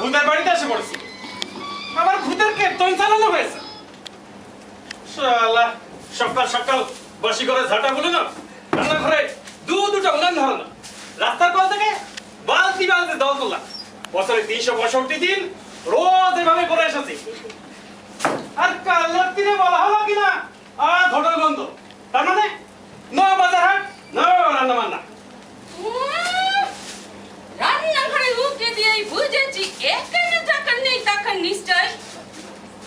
ভূতের বাড়িতে এসে পড়েছি, আবার ভূতের কীর্তন চালানো হয়েছে। শালা সকাল সকাল বসি করে ঝাঁটা বলে না, রান্নাঘরে দুটো উনান ধরানো, রাস্তার কল থেকে বালতি বালতি দল তোলা, বছরে 365 দিন রোজ এভাবে করে এসেছি। আর কাল রাত্রিরে বলা হলো কিনা হোটেল বন্ধ, তার মানে ন বাজার হাট, ন রান্না বান্না। রান্নাঘরে উঠে দিয়েই বুঝেছি এখানে থাকার নেই টাকার নিশ্চয়।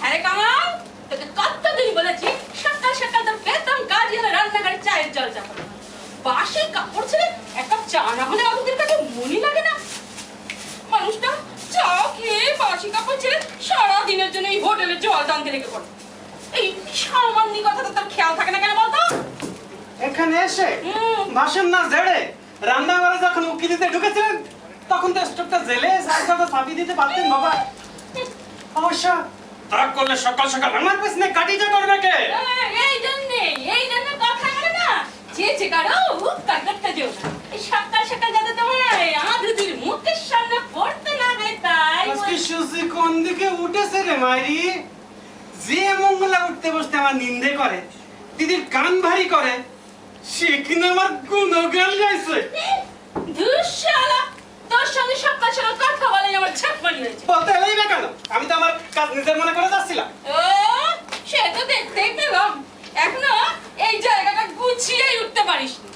হ্যাঁ কামাল, তোকে কতদিন বলেছি সকাল সকাল তোর বেতন কাজ হলে রান্নাঘরে চায়ের জল চাপানো, বাসে কাপড় ছেড়ে এক কাপ চা না হলে আমাদের কাছে মনে লাগে না। মানুষটা চা খেয়ে বাসি কাপড় ছেড়ে সারাদিনের জন্য এই হোটেলে জল টানতে লেগে পড়ে। এই সামান্য কথা তো তোর খেয়াল থাকে না কেন বলতো? এখানে এসে বাসন না ঝেড়ে রান্নাঘরে যখন উকি দিতে ঢুকেছিলেন তখন তো স্টোভটা জেলে সাইডটা চাপি দিতে পারতেন বাবা। অবশ্য রাগ করলে সকাল সকাল আমার পেছনে কাটিটা করবে কে? এই জন্য কথা বলে না, চেয়েছে কারো কাটটা দিও না। এই সকাল সকাল যাতে তোমার আধুদির মুখের সামনে পড়তে না হয় তাই। আজকে সুজি কোন দিকে উঠেছে রে মাইরি? যে মঙ্গলা উঠতে বসতে আমার নিন্দে করে, দিদির কান ভারী করে, সে কিনা আমার গুণগান গাইছে। দুঃশালা, তোর সঙ্গে সকাল সকাল কথা বলে আমার ঝাপমানি হয়েছে। বলতে এলেই না কেন? আমি তো আমার কাজ নিজের মনে করে যাচ্ছিলাম। ও সে তো দেখতেই পেলাম, এখনো এই জায়গাটা গুছিয়েই উঠতে পারিস নি।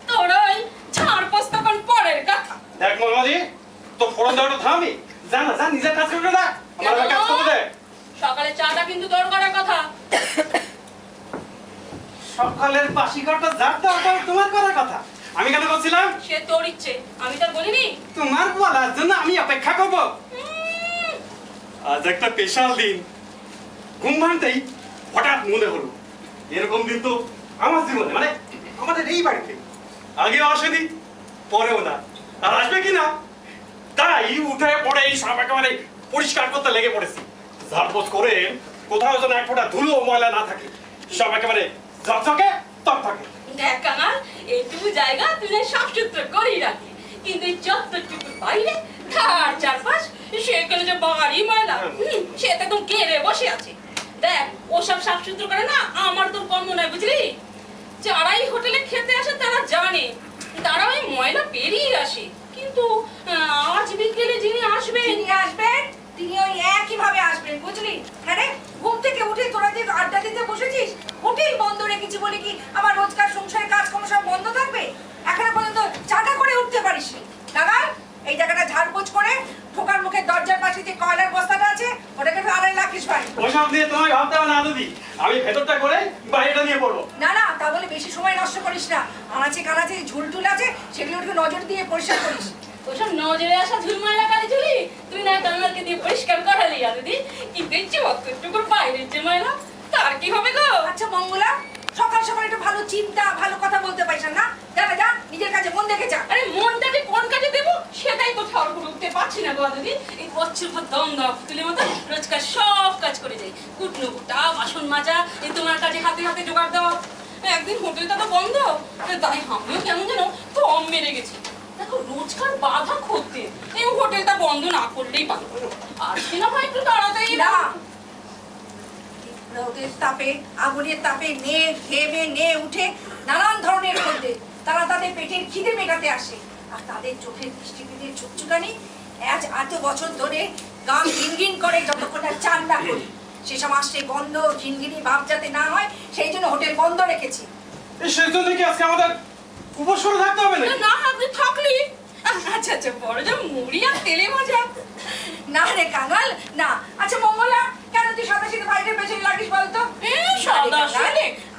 তোর ওই ঝাড়পোছ তখন পরের কথা। দেখ মামাজি, তো ফোড়ন দেওয়াটা থামি, যা না যা নিজের কাজ করে দে, আমার কাজ করতে দে। সকালে চাটা কিন্তু তোর করার কথা। সকালের বাসি ঘরটা যার দেওয়াটা তোমার করার কথা, আমি কেন বলছিলাম? সে তোর ইচ্ছে, আমি তো বলিনি। তোমার বলার জন্য আমি অপেক্ষা করব। আজ একটা স্পেশাল দিন, ঘুম ভাঙতেই হঠাৎ মনে হলো এরকম দিন তো আমার জীবনে, মানে আমাদের এই বাড়িতে আগেও আসেনি, পরেও না, আর আসবে কিনা, তাই উঠে পড়ে এই সব একেবারে পরিষ্কার করতে লেগে পড়েছি। ঝাড়পোছ করে কোথাও যেন এক ফোঁটা ধুলো ময়লা না থাকে, সব একেবারে ঝকঝকে তকতকে। দেখ কামাল, এইটুকু জায়গা তুই সাফসুতরো করেই রাখলি, কিন্তু এই চত্বরটুকুর বাইরে ধার চারপাশ সেখানে যে বাড়ি ময়লা, সেটা একদম ঘেরে বসে আছে। দেখ ওসব সাফসুতরো করে না আমার তোর কর্ম নয়, বুঝলি? যারাই হোটেলে খেতে আসে তারা জানে তারা ওই ময়লা পেরিয়ে আসে, কিন্তু আজ বিকেলে যিনি আসবেন তিনি ওই একই ভাবে আসবেন, বুঝলি? হ্যাঁ রে, ঘুম থেকে উঠে তোরা যে আড্ডা দিতে বসেছিস, হোটেল বন্ধ রেখেছি বলে কি আমার রোজকার সংসারের কাজকর্ম সব বন্ধ থাকবে? এখনো পর্যন্ত চাটা করে উঠতে পারিসনি। দাদা, এই জায়গাটা ঝাড়পোছ করে ঠোকার মুখে দরজার পাশে যে কয়লার বস্তাটা আছে ওটাকে একটু আড়াই রাখিস ভাই। ওইসব দিয়ে তোমায় ভাবতে হবে না দিদি, আমি ভেতরটা করে বাইরেটা নিয়ে পড়বো। না না, তা বলে বেশি সময় নষ্ট করিস না। আনাচে কানাচে ঝুল টুল আছে, সেগুলো একটু নজর দিয়ে পরিষ্কার করিস। ওসব নজরে আসা ঝুলময়লা কালি ঝুলি তুই না কামালকে দিয়ে পরিষ্কার করালি দিদি, কি দেখছি অতটুকুর বাইরের যে ময়লা তার কি হবে গো? আচ্ছা মঙ্গলা, সকাল সকাল একটু ভালো চিন্তা ভালো কথা বলতে পারিস না? যা না যা, নিজের কাছে মন দেখে যা। আরে মনটাকে কোন কাজে দেবো সেটাই তো ঠাউর করে উঠতে পারছি না গো দিদি। এই বছর পর দম দাও তুলে মতো রোজকার সব কাজ করে যাই, কুটনো কুটা বাসন মাজা, এই তোমার কাজে হাতে হাতে জোগাড় দেওয়া। একদিন হোটেলটা তো বন্ধ, তাই আমিও কেমন যেন দম মেরে গেছি। দেখো রোজকার বাধা করতে এই হোটেলটা বন্ধ না করলেই পারো, আজকে না হয় একটু তাড়াতাড়ি না, রোদের তাপে আগুনের তাপে নে ঘেমে নে উঠে নানান ধরনের খদ্দের, তারা তাদের পেটের খিদে মেটাতে আসে, আর তাদের চোখের দৃষ্টিতে চুকচুকানি আজ এত বছর ধরে গান গিনগিন করে যতক্ষণ না চান না করি, সেসব আসছে গন্ধ ঘিনঘিনি ভাব যাতে না হয় সেই জন্য হোটেল বন্ধ রেখেছি। সেই জন্য কি আজকে আমাদের উপোস করে থাকতে হবে না? না আপনি থাকলি আচ্ছা আচ্ছা বড় যা মুড়ি আর তেলে ভাজা। না রে কাঙাল না। আচ্ছা মঙ্গলা, কেন তুই সাদা সাদা বাইরের পেছনে লাগিস বলতো?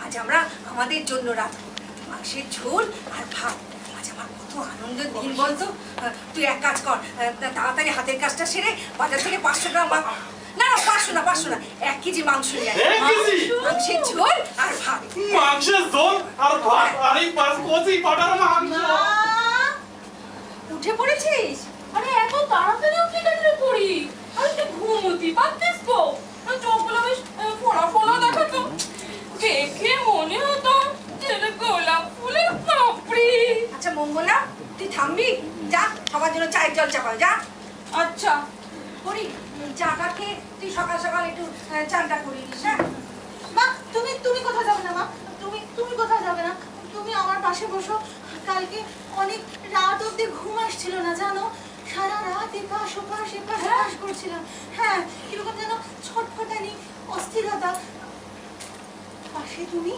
আজ আমরা আমাদের জন্য রাখবো মাংসের ঝোল আর ভাত। আজ আমার কত আনন্দের দিন বলতো। তুই এক কাজ কর, তাড়াতাড়ি হাতের কাজটা সেরে বাজার থেকে 500 গ্রাম, না না 500 না 1 কেজি মাংস নিয়ে আয়। মাংসের ঝোল আর ভাত। মাংসের ঝোল আর ভাত, আর এই 5 কেজি বাটার মাংস। উঠে পড়েছিস? আরে এত তাড়াতাড়ি উঠে কেন পড়ি? আরে তুই ঘুমোতি পারতিস তো, চোখগুলো বেশ ফোড়া ফোড়া দেখাতো, দেখে মনে হতো যেটা গোলাপ ফুলের পাপড়ি। আচ্ছা মঙ্গলা, তুই থামবি? যা সবার জন্য চায়ের জল চাপা যা। আচ্ছা করি, চাটা খেয়ে তুই সকাল সকাল একটু চানটা করে নিস। হ্যাঁ মা, তুমি তুমি কোথাও যাবে না মা, তুমি কোথাও যাবে না, তুমি আমার পাশে বসো। কালকে অনেক রাত অব্দি ঘুম আসছিল না জানো, সারা রাত এপাশ ওপাশ এপাশ ওপাশ করছিলাম। হ্যাঁ, কিরকম যেন ছটফটানি, অস্থিরতা। পাশে তুমি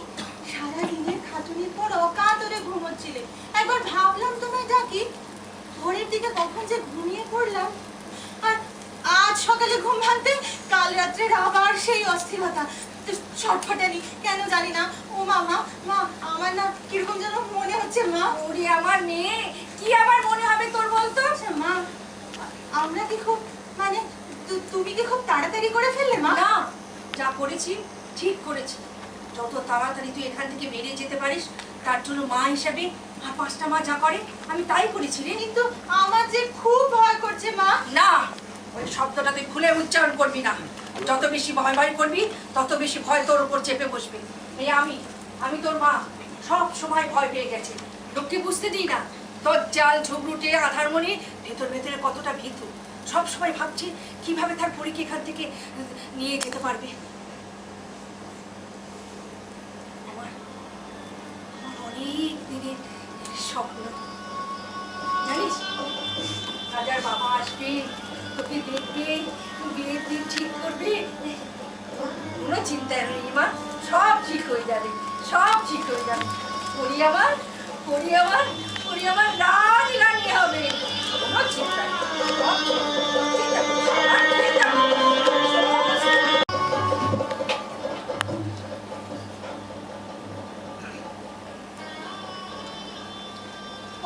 সারা দিনের খাটুনির পর অকাতরে ঘুমোচ্ছিলে। একবার ভাবলাম তোমায় ডাকি, ভোরের দিকে কখন যে ঘুমিয়ে পড়লাম। আর আজ সকালে ঘুম ভাঙতে কাল রাত্রে আবার সেই অস্থিরতা, ছটফটানি, কেন জানি না। ও মা, আমার না কিরকম যেন মনে হচ্ছে মা। ওরে আমার মেয়ে, কি আবার মনে হবে তোর বলতো? আচ্ছা মা, আমরা কি খুব মানে তুমি কি খুব তাড়াতাড়ি করে ফেললে মা? না, যা করেছি ঠিক করেছি। যত তাড়াতাড়ি তুই এখান থেকে বেরিয়ে যেতে পারিস তার জন্য মা হিসাবে আর 5টা মা যা করে আমি তাই করেছি রে। কিন্তু আমার যে খুব ভয় করছে মা। না, ওই শব্দটা তুই খুলে উচ্চারণ করবি না। যত বেশি ভয় ভয় করবি তত বেশি ভয় তোর উপর চেপে বসবে। এই আমি তোর মা সব সময় ভয় পেয়ে গেছে, লোককে বুঝতে দিই না। তোর জাল ঝগড়ুটে আধারমণি ভেতর ভেতরে কতটা ভীতু, সব সময় ভাবছি কিভাবে তার পরীক্ষা এখান থেকে নিয়ে যেতে পারবে। আমার অনেক দিনের স্বপ্ন জানিস, রাজার বাবা আসবে, তোকে দেখবে, বিয়ের দিন ঠিক করবে। কোনো চিন্তা নেই মা, সব ঠিক হয়ে যাবে, সব ঠিক হয়ে যাবে। করি আমার রানী রানী হবে, কোনো চিন্তা নেই।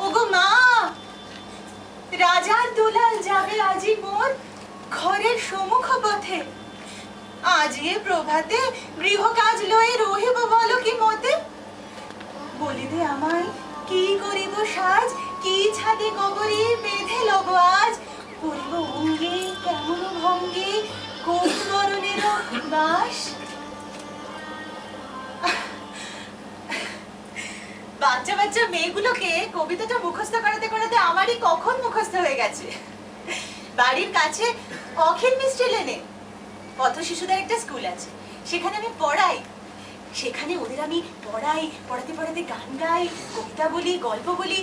ওগো মা, রাজার দুলাল যাবে আজি মোর ঘরের সম্মুখ পথে। আজি প্রভাতে গৃহ কাজ লয়ে রহিব বলো কি মতে। বলিবে আমায় কি করিব সাজ, কি ছাদে গোবরে বেঁধে লব আজ। করিব অঙ্গে কেমন ভঙ্গে, কোন বরণের বাস। বাচ্চা বাচ্চা মেয়েগুলোকে কবিতাটা মুখস্থ করাতে করাতে আমারই কখন মুখস্থ হয়ে গেছে। বাড়ির কাছে অখিল মিস্ত্রি লেনে পথ শিশুদের একটা স্কুল আছে, সেখানে আমি পড়াই। সেখানে ওদের আমি পড়াতে পড়াতে গান গাই, কবিতা বলি, গল্প বলি,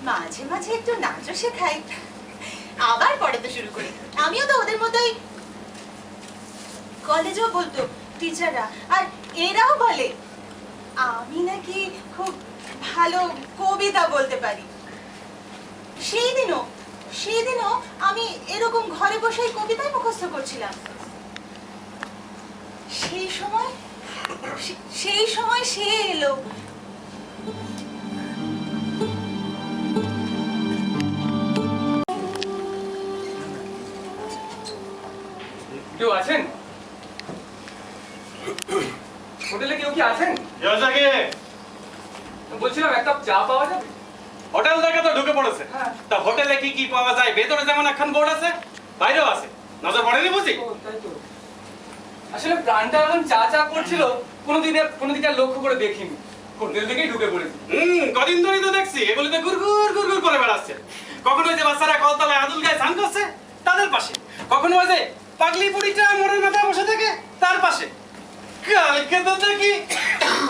মাঝে মাঝে একটু নাচও শেখাই, আবার পড়াতে শুরু করি। আমিও তো ওদের মতোই, কলেজেও বলতো টিচাররা, আর এরাও বলে আমি নাকি খুব ভালো কবিতা বলতে পারি। সেদিনও আমি এরকম ঘরে বসে কবিতাই মুখস্থ করছিলাম। সেই সময় সে এলো। কেউ আছেন হোটেলে? কেউ কি আছেন? বলছিলাম এক কাপ চা পাওয়া যাবে? হোটেল থেকে তো ঢুকে পড়েছে। হ্যাঁ। তা হোটেলে কি কি পাওয়া যায়? ভেতরে যেমন একখান বোর্ড আছে, বাইরেও আছে, নজর পড়েনি বুঝি? ও, তাই তো। আসলে প্রাণটা এমন চা চা করছিল, কোনোদিন আর লক্ষ্য করে দেখিনি। হোটেল থেকেই ঢুকে পড়েছি। কদিন ধরেই তো দেখছি এগুলিতে গুড়গুড় করে বেড়াচ্ছে। কখনো ওই যে বাচ্চারা কলতলায় আদুল গায়ে স্নান করছে তাদের পাশে, কখনো ওই যে পাগলি বুড়িটা মোড়ের মাথায় বসে থাকে তার পাশে। কালকে তো দেখি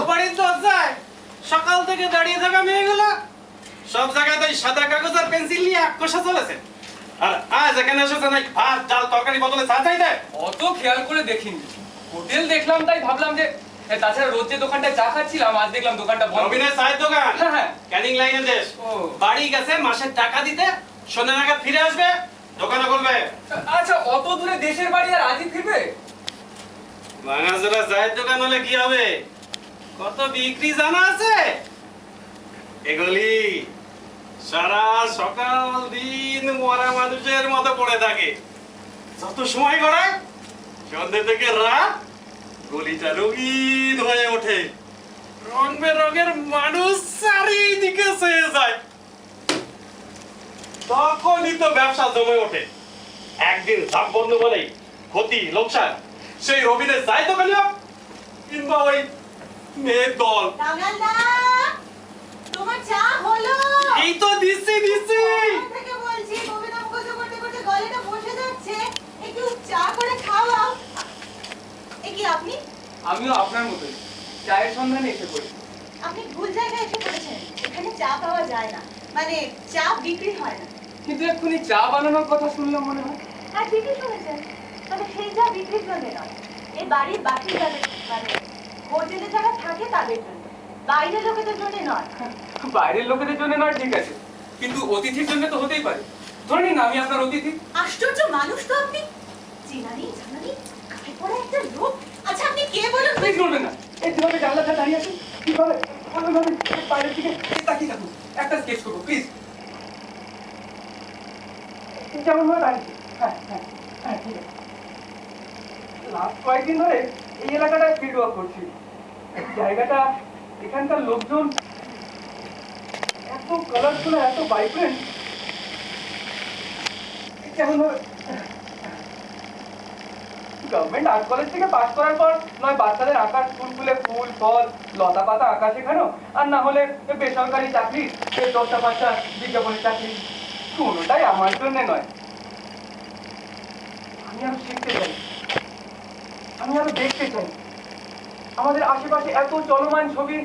বাড়ির দরজায় সকাল থেকে দাঁড়িয়ে থাকা মেয়েগুলো সব জায়গায় তো সাদা কাগজ আর পেন্সিল নিয়ে কষা চলেছে। আর আজ এখানে এসেছে নাকি ভাত ডাল তরকারি বদলে চা চাই দেয়। অত খেয়াল করে দেখিনি, হোটেল দেখলাম তাই ভাবলাম যে তাছাড়া রোজ যে দোকানটায় চা খাচ্ছিলাম আজ দেখলাম দোকানটা বন্ধ। রবিনের চায়ের দোকান, হ্যাঁ। ক্যানিং লাইনের দেশ। ও। বাড়ি গেছে মাসের টাকা দিতে, সন্ধ্যা নাগাদ ফিরে আসবে, দোকানে খুলবে। আচ্ছা, অত দূরে দেশের বাড়ি আর আজই ফিরবে? ভাঙাচোরা চায়ের দোকান হলে কি হবে? কত বিক্রি জানা আছে? এগুলি সারা সকাল দিন মরা মানুষের মতো পড়ে থাকে। যত সময় গড়ায় সন্ধ্যে থেকে রাত গলিটা রঙিন হয়ে ওঠে, রং বেরঙের মানুষ চারিদিকে চেয়ে যায়। তখনই তো ব্যবসা জমে ওঠে। একদিন ধাপ বন্ধ বলেই ক্ষতি লোকসান সেই রবিনের চায়ের দোকানে হোক কিংবা ওই মেয়ের দল। তোমার চা হলো? এই তো দিচ্ছি থেকে বলছি কবিতা মুখস্থ করতে করতে গলাটা বসে যাচ্ছে। চা করে খাওয়াও। এ কি আপনি? আমিও আপনার মতোই চায়ের সন্ধানে এসে পড়ি। আপনি ভুল জায়গায় এসে পড়েছেন। এখানে চা পাওয়া যায় না, মানে চা বিক্রি হয় না। কিন্তু এক্ষুনি চা বানানোর কথা শুনলাম মনে হয়। আর ঠিকই শুনেছেন, তবে সেই চা বিক্রির জন্য নয়, এই বাড়ির বাকি যাদের, মানে হোটেলে যারা থাকে তাদের জন্য, বাইরের লোকেদের জন্য নয়। বাইরের লোকেদের জন্য নয় ঠিক আছে, কিন্তু অতিথির জন্য তো হতেই পারে। ধরে নিন আমি আপনার অতিথি। আশ্চর্য মানুষ তো আপনি। চিনানি জানানি কাকে পড়ে একটা লোক। আচ্ছা আপনি কে বলুন? প্লিজ বলবেন না। এই যেভাবে জানলাটা দাঁড়িয়ে আছে কিভাবে ওইভাবে বাইরের দিকে তাকিয়ে থাকুন। একটা স্কেচ করবো প্লিজ। যেমন ভাবে দাঁড়িয়ে। হ্যাঁ হ্যাঁ হ্যাঁ ঠিক আছে। লাস্ট কয়েকদিন ধরে এই এলাকাটায় ফিল্ড ওয়ার্ক করছি। জায়গাটা, এখানকার লোকজন এত কালারফুল, এত ভাইব্রেন্ট। যেমন ভাবে গভর্নমেন্ট আর্ট কলেজ থেকে পাস করার পর নয় বাচ্চাদের আঁকার স্কুল খুলে ফুল ফল লতা পাতা আঁকা শেখানো, আর না হলে বেসরকারি চাকরি, 10টা-5টা বিজ্ঞাপনের চাকরি। কোনোটাই আমার জন্য নয়। আমি আরো শিখতে চাই, আমি আরো দেখতে চাই। আমাদের আশেপাশে এত চলমান ছবি,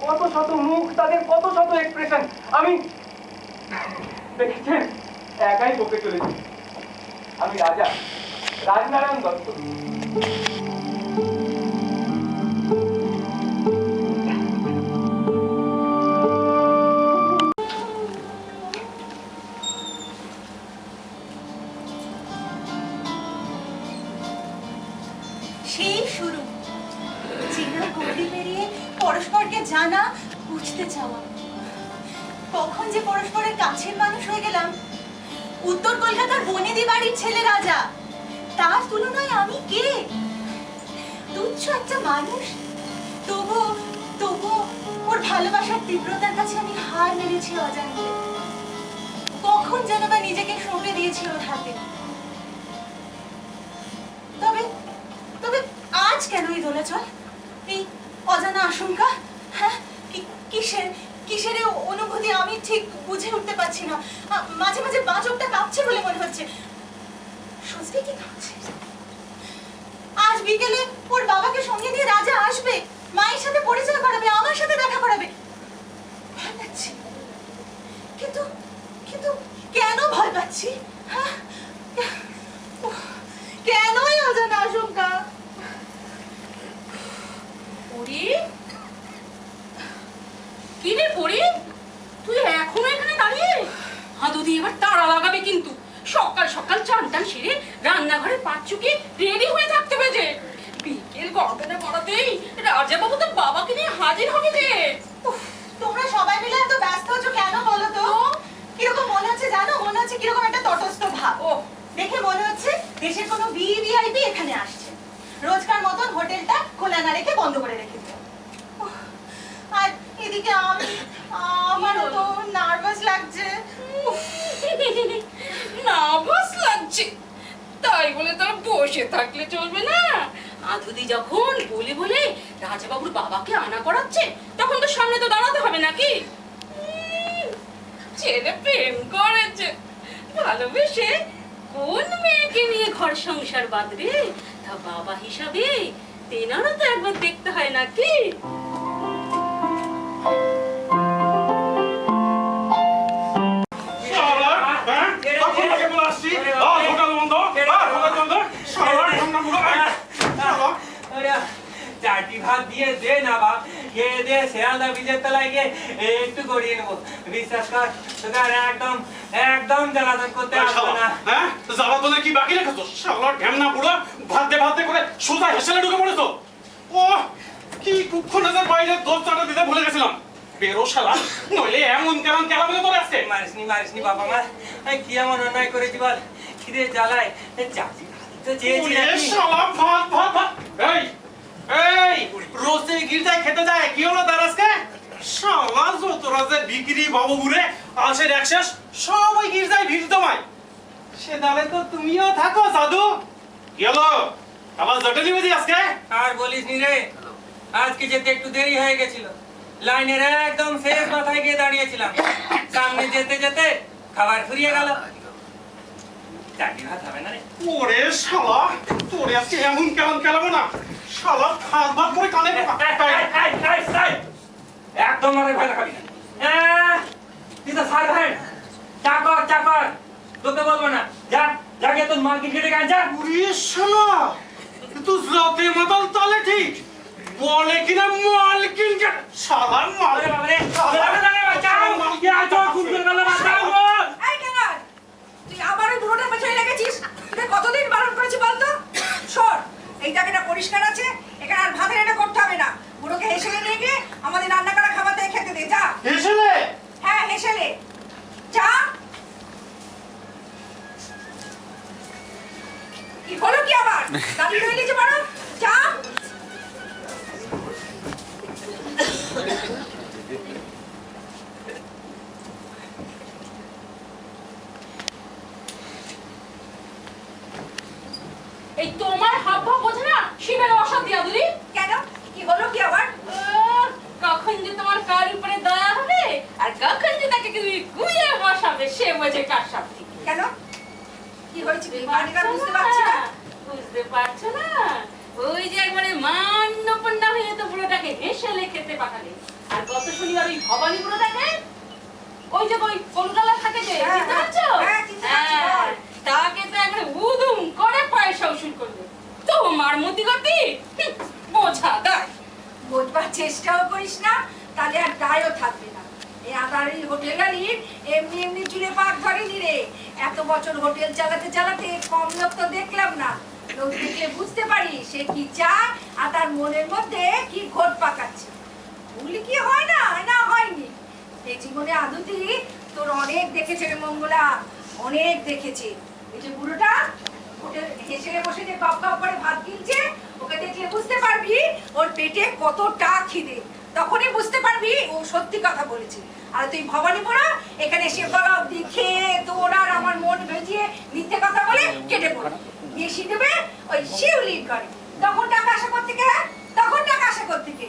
কত শত মুখ, তাদের কত শত এক্সপ্রেশন। আমি দেখেছেন একাই বকে চলেছি। আমি রাজা রাজনারায়ণ দত্ত। সেই শুরু, চেনা গলি পেরিয়ে পরস্পরকে জানা, বুঝতে চাওয়া। কখন যে পরস্পরের কাছের মানুষ হয়ে গেলাম। উত্তর কলকাতার বনেদি বাড়ির ছেলে রাজা, তার তুলনায় আমি কে? তুচ্ছ একটা মানুষ। তবু তবু ওর ভালোবাসার তীব্রতার কাছে আমি হার মেনেছি অজান্তে। কখন যেন বা নিজেকে সঁপে দিয়েছি ওর হাতে। তবে তবে আজ কেন এই দোলাচল, এই অজানা আশঙ্কা? হ্যাঁ, কিসের কিসের অনুভূতি আমি ঠিক বুঝে উঠতে পারছি না। মাঝে মাঝে বাঁচকটা কাঁপছে বলে মনে হচ্ছে। সত্যি কি কাঁপছে? আজ বিকেলে ওর বাবাকে সঙ্গে নিয়ে রাজা আসবে, মায়ের সাথে পরিচয় করাবে, আমার সাথে দেখা করাবে। ভয় পাচ্ছি, কিন্তু কিন্তু কেন ভয় পাচ্ছি? হ্যাঁ, কেনই অজানা আশঙ্কা? পরি, কি রে পরি, তুই এখনো এখানে দাঁড়িয়ে? হাদু দিয়ে এবার তাড়া লাগাবে কিন্তু। সকাল সকাল চান টান সেরে রান্নাঘরে পা চুকিয়ে রেডি হয়ে থাকতে হবে যে। বিকেল গড়াতে গড়াতেই রাজা বাবু তো বাবাকে নিয়ে হাজির হবে যে। তোমরা সবাই মিলে এত ব্যস্ত হচ্ছ কেন বলো তো? কিরকম মনে হচ্ছে জানো? মনে হচ্ছে কিরকম একটা তটস্থ ভাব। ও দেখে মনে হচ্ছে দেশের কোনো ভিভিআইপি এখানে আসছে, রোজকার মতন হোটেলটা খোলা না রেখে বন্ধ করে রেখেছে। আর এদিকে আমারও তো নার্ভাস লাগছে। নার্ভাস লাগছে তাই বলে তোর বসে থাকলে চলবে না। আধুদি যখন বলে বলে রাজাবাবুর বাবাকে আনা করাচ্ছে, তখন তো সামনে তো দাঁড়াতে হবে নাকি? ছেলে প্রেম করেছে, ভালোবেসে কোন মেয়েকে নিয়ে ঘর সংসার বাঁধবে, তা বাবা হিসাবে তেনারও তো একবার দেখতে হয় নাকি? চারটি ভাত দিয়ে দে না বাপ, খেয়ে দে শেয়ালদা বীজের তলায় গিয়ে একটু গড়িয়ে নেবো। বিশ্বাস কর, তোকে আর একদম একদম জ্বালাতন করতে আসবে না। হ্যাঁ, জ্বালাতনে কি বাকি রেখেছো? শালার ঢ্যামনা বুড়ো, ভাতে ভাতে করে সোজা হেসেলে ঢুকে পড়েছো। ও কি কুক্ষণের বাইরে দোলচাটা দিতে ভুলে গেছিলাম। বেরো শালা, নইলে এমন কেমন কেলাবে তোর আজকে। মারিসনি বাবা মা, কি এমন অন্যায় করেছি বল? খিদে জ্বালায় চাচি তো চেয়েছি নাকি? শালা ভাত ভাত ভাত। এই এই রোজ থেকে গির্জায় খেতে যায়, কি হলো তার আজকে? শালা যতরা যে বিক্রি বাবু ঘুরে আলসের অ্যাক্সেস সবাই গির্জায় ভিড় জমায়। সে দালে তো তুমিও থাকো জাদু। কি হলো আবার জটে নিবে আজকে? আর বলিস নি রে, আজকে যেতে একটু দেরি হয়ে গেছিল। লাইনের একদম শেষ মাথায় গিয়ে দাঁড়িয়েছিলাম, সামনে যেতে যেতে খাবার ফুরিয়ে গেল। চাকরি ভাত হবে না রে। ওরে শালা তোরে আজকে এমন কেমন কেলাবো না শালা ভাত ভাত করে কানে একদম মারে ভয় দেখাবি না। তুই তো সার্ভেন্ট, চাকর তোকে বলবো না। যা যাকে তোর মার্কেট কেটে গান যা। ওরে শালা তুই রাতে মাতাল তালে ঠিক বলে কিনা মালকিন কে শালা মাল আরে বাবা রে, বাঁচাও, খুন করে গেল, বাঁচাও। এই কানাল, তুই আবারও বুড়োটার পেছনে লেগেছিস। তোকে কতদিন বারণ করেছি বলতো? শোন, এই জায়গাটা পরিষ্কার আছে, এখানে আর ভাতের এটা করতে হবে না। বুড়োকে হেসেলে নিয়ে গিয়ে আমাদের রান্না করা খাবার দিয়ে খেতে দে, যা। এসেলে হ্যাঁ, হেসেলে যা। কি হলো কি আবার? দাঁড়িয়ে রইলি যে বড়, যা। এই তোমার হাব ভাব বোঝে না শিবের অসাদ দিয়া দিলি। কেন? কি হলো কি আবার? কখন যে তোমার কার উপরে দয়া হবে আর কখন যে তাকে তুমি গুয়ে বসাবে সে বোঝে কার সাথে। কেন? কি হয়েছে? তুই বাড়িটা বুঝতে পারছি না। বুঝতে পারছো না? ওই যে একবারে মান্যপন্না হয়ে তো বুড়োটাকে হেসেলে খেতে পাঠালে। আর গত শনিবার ওই ভবানী বুড়োটাকে ওই যে ওই কলকাতা থাকে যে হ্যাঁ, চিনতে পারছো? হ্যাঁ, চিনতে পারছি, বল। তাকে তো একবারে উদুম করে পয়সা উসুল করবে। তোমার মতি গতি বোঝা দেয়। বোঝবার চেষ্টাও করিস না, তাহলে আর দায়ও থাকবে না। এই আদারি হোটেলারির এমনি এমনি চুলে পাক ধরেনি রে। এত বছর হোটেল চালাতে চালাতে কম লোক তো দেখলাম না। লোক দেখলে বুঝতে পারি সে কি চায় আর তার মনের মধ্যে কি ঘোট পাকাচ্ছে। ভুলি কি হয় না? না, হয়নি। এই জীবনে আদুতি তোর অনেক দেখেছে রে মঙ্গলা, অনেক দেখেছে। এই যে বুড়োটা হোটেল হেসে বসে যে কপ কপ করে ভাত গিলছে, ওকে দেখলে বুঝতে পারবি ওর পেটে কতটা খিদে। তখনই বুঝতে পারবি ও সত্যি কথা বলেছে। আর তুই ভবানী পড়া এখানে এসে বলা দেখে তোর আর আমার মন ভেজিয়ে মিথ্যে কথা বলে কেটে পড়। বেশি দেবে ওই শিউলির করে। তখন টাকা আশা করতে কে? তখন টাকা আশা করতে কে?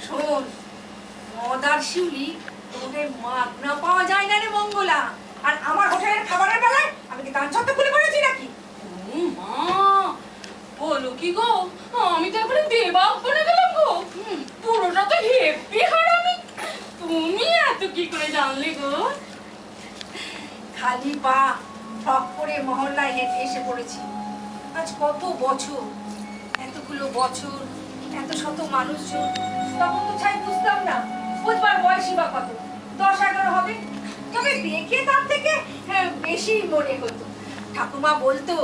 শোন, মদার শিউলি তোদের মাগনা পাওয়া যায় না রে মঙ্গলা। আর আমার হোটেলের খাবারের বেলায় আমি কি কান ছত্র খুলে পড়েছি নাকি? মা বলো কি গো, আমি তো একবারে বেবাক বনে গেলাম গো। পুরোটা তো হেপি হারামি। তুমি এত কি করে জানলে গো? খালি পা ফক করে মহল্লায় হেঁটে এসে পড়েছি। আজ কত বছর, এতগুলো বছর, এত শত মানুষজন। তখন তো ছাই বুঝতাম না। বুঝবার বয়সই বা কত, 10-11 হবে। তবে দেখে তার থেকে বেশি মনে হতো। ঠাকুমা বলতো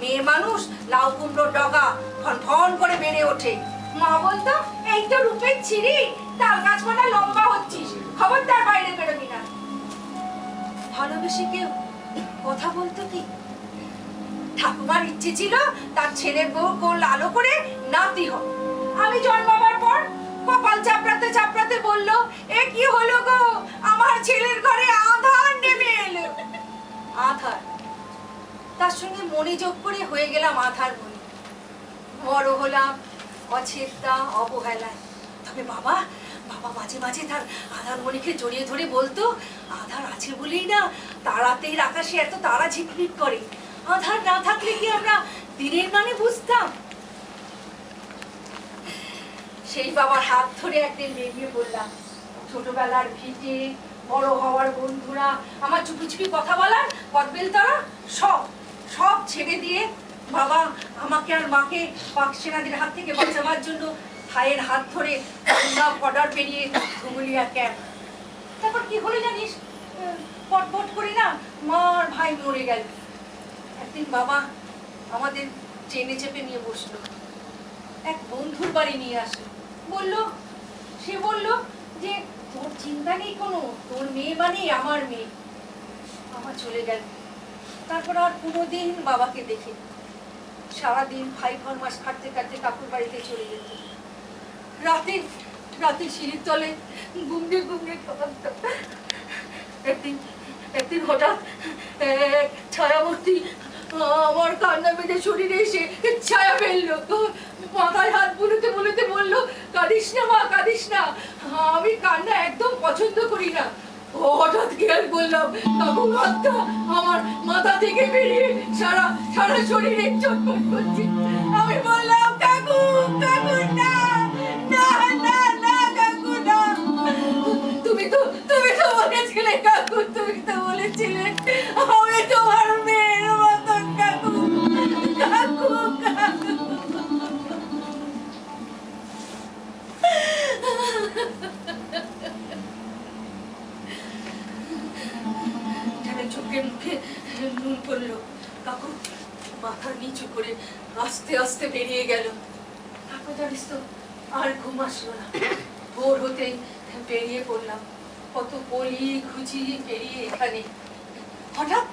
মেয়ে মানুষ লাউ কুমড়োর ডগা ফন ফন করে বেড়ে ওঠে। মা বলতো এই তো রূপের ছিরি, তাল গাছ মানে লম্বা হচ্ছিস, খবরদার বাইরে বেরোবি না। ভালোবেসে কেউ কথা বলতো কি? ঠাকুমার ইচ্ছে ছিল তার ছেলের বউ কোল আলো করে নাতি হবে। আমি জন্মাবার পর কপাল চাপড়াতে চাপড়াতে বলল, এ কি হলো গো, আমার ছেলের ঘরে আধার নেমে এলো। আধার, তার সঙ্গে মনে যোগ করে হয়ে গেলাম আধার মনে। বড় হলাম অচেতা অবহেলায়। তবে বাবা মাঝে মাঝে তার আধার মনিকে জড়িয়ে ধরে বলতো, আধার আছে বলেই না তারাতেই আকাশে এত তারা ঝিকমিক করে। আধার না থাকলে কি আমরা দিনের মানে বুঝতাম? সেই বাবার হাত ধরে একদিন বেরিয়ে পড়লাম। ছোটবেলার ভিটে, বড় হওয়ার বন্ধুরা, আমার চুপি চুপি কথা বলার কদবেল তারা সব ছেড়ে দিয়ে বাবা আমাকে আর মাকে পাক সেনাদের হাত থেকে বাঁচাবার জন্য ভাইয়ের হাত ধরে বর্ডার পেরিয়ে ঘুমুলিয়া ক্যাম্প। তারপর কি হলো জানিস? পটপট করে না মা আর ভাই মরে গেল। একদিন বাবা আমাদের ট্রেনে চেপে নিয়ে বসলো, এক বন্ধুর বাড়ি নিয়ে আসলো। সে বলল যে তোর চিন্তা নেই কোনো, তোর মেয়ে মানে আমার মেয়ে। আমার চলে গেল। তারপর আর কোনোদিন বাবাকে দেখি। সারাদিন ভাই ফরমাস খাটতে খাটতে কাকুর বাড়িতে চলে যেত। রাতে সিঁড়ির তলে গুমড়ে গুমড়ে কাঁদতো। একদিন হঠাৎ এক ছায়ামূর্তি আমার কান্না বেঁধে শরীরে এসে ছায়া ফেললো। মাথায় হাত বুলোতে বুলোতে বললো, কাঁদিস না মা, কাঁদিস না, আমি কান্না একদম পছন্দ করি না। হঠাৎ খেয়াল করলাম কাকুর হাতটা আমার মাথা থেকে বেরিয়ে সারা সারা শরীরে চটপট করছে। আমি বললাম, কাকু কাকু না না না না কাকু না। তুমি তো বলেছিলে কাকু, তুমি তো বলেছিলে আমি তোমার মেয়ের মতন কাকু কাকু কাকু। চোখে মুখে নুন পড়লো। কাকু মাথা নিচু করে আস্তে আস্তে বেরিয়ে গেল। তারপর জানিস তো আর ঘুম আসলো না। ভোর হতেই বেরিয়ে পড়লাম, কত গলি খুঁজি বেরিয়ে এখানে। হঠাৎ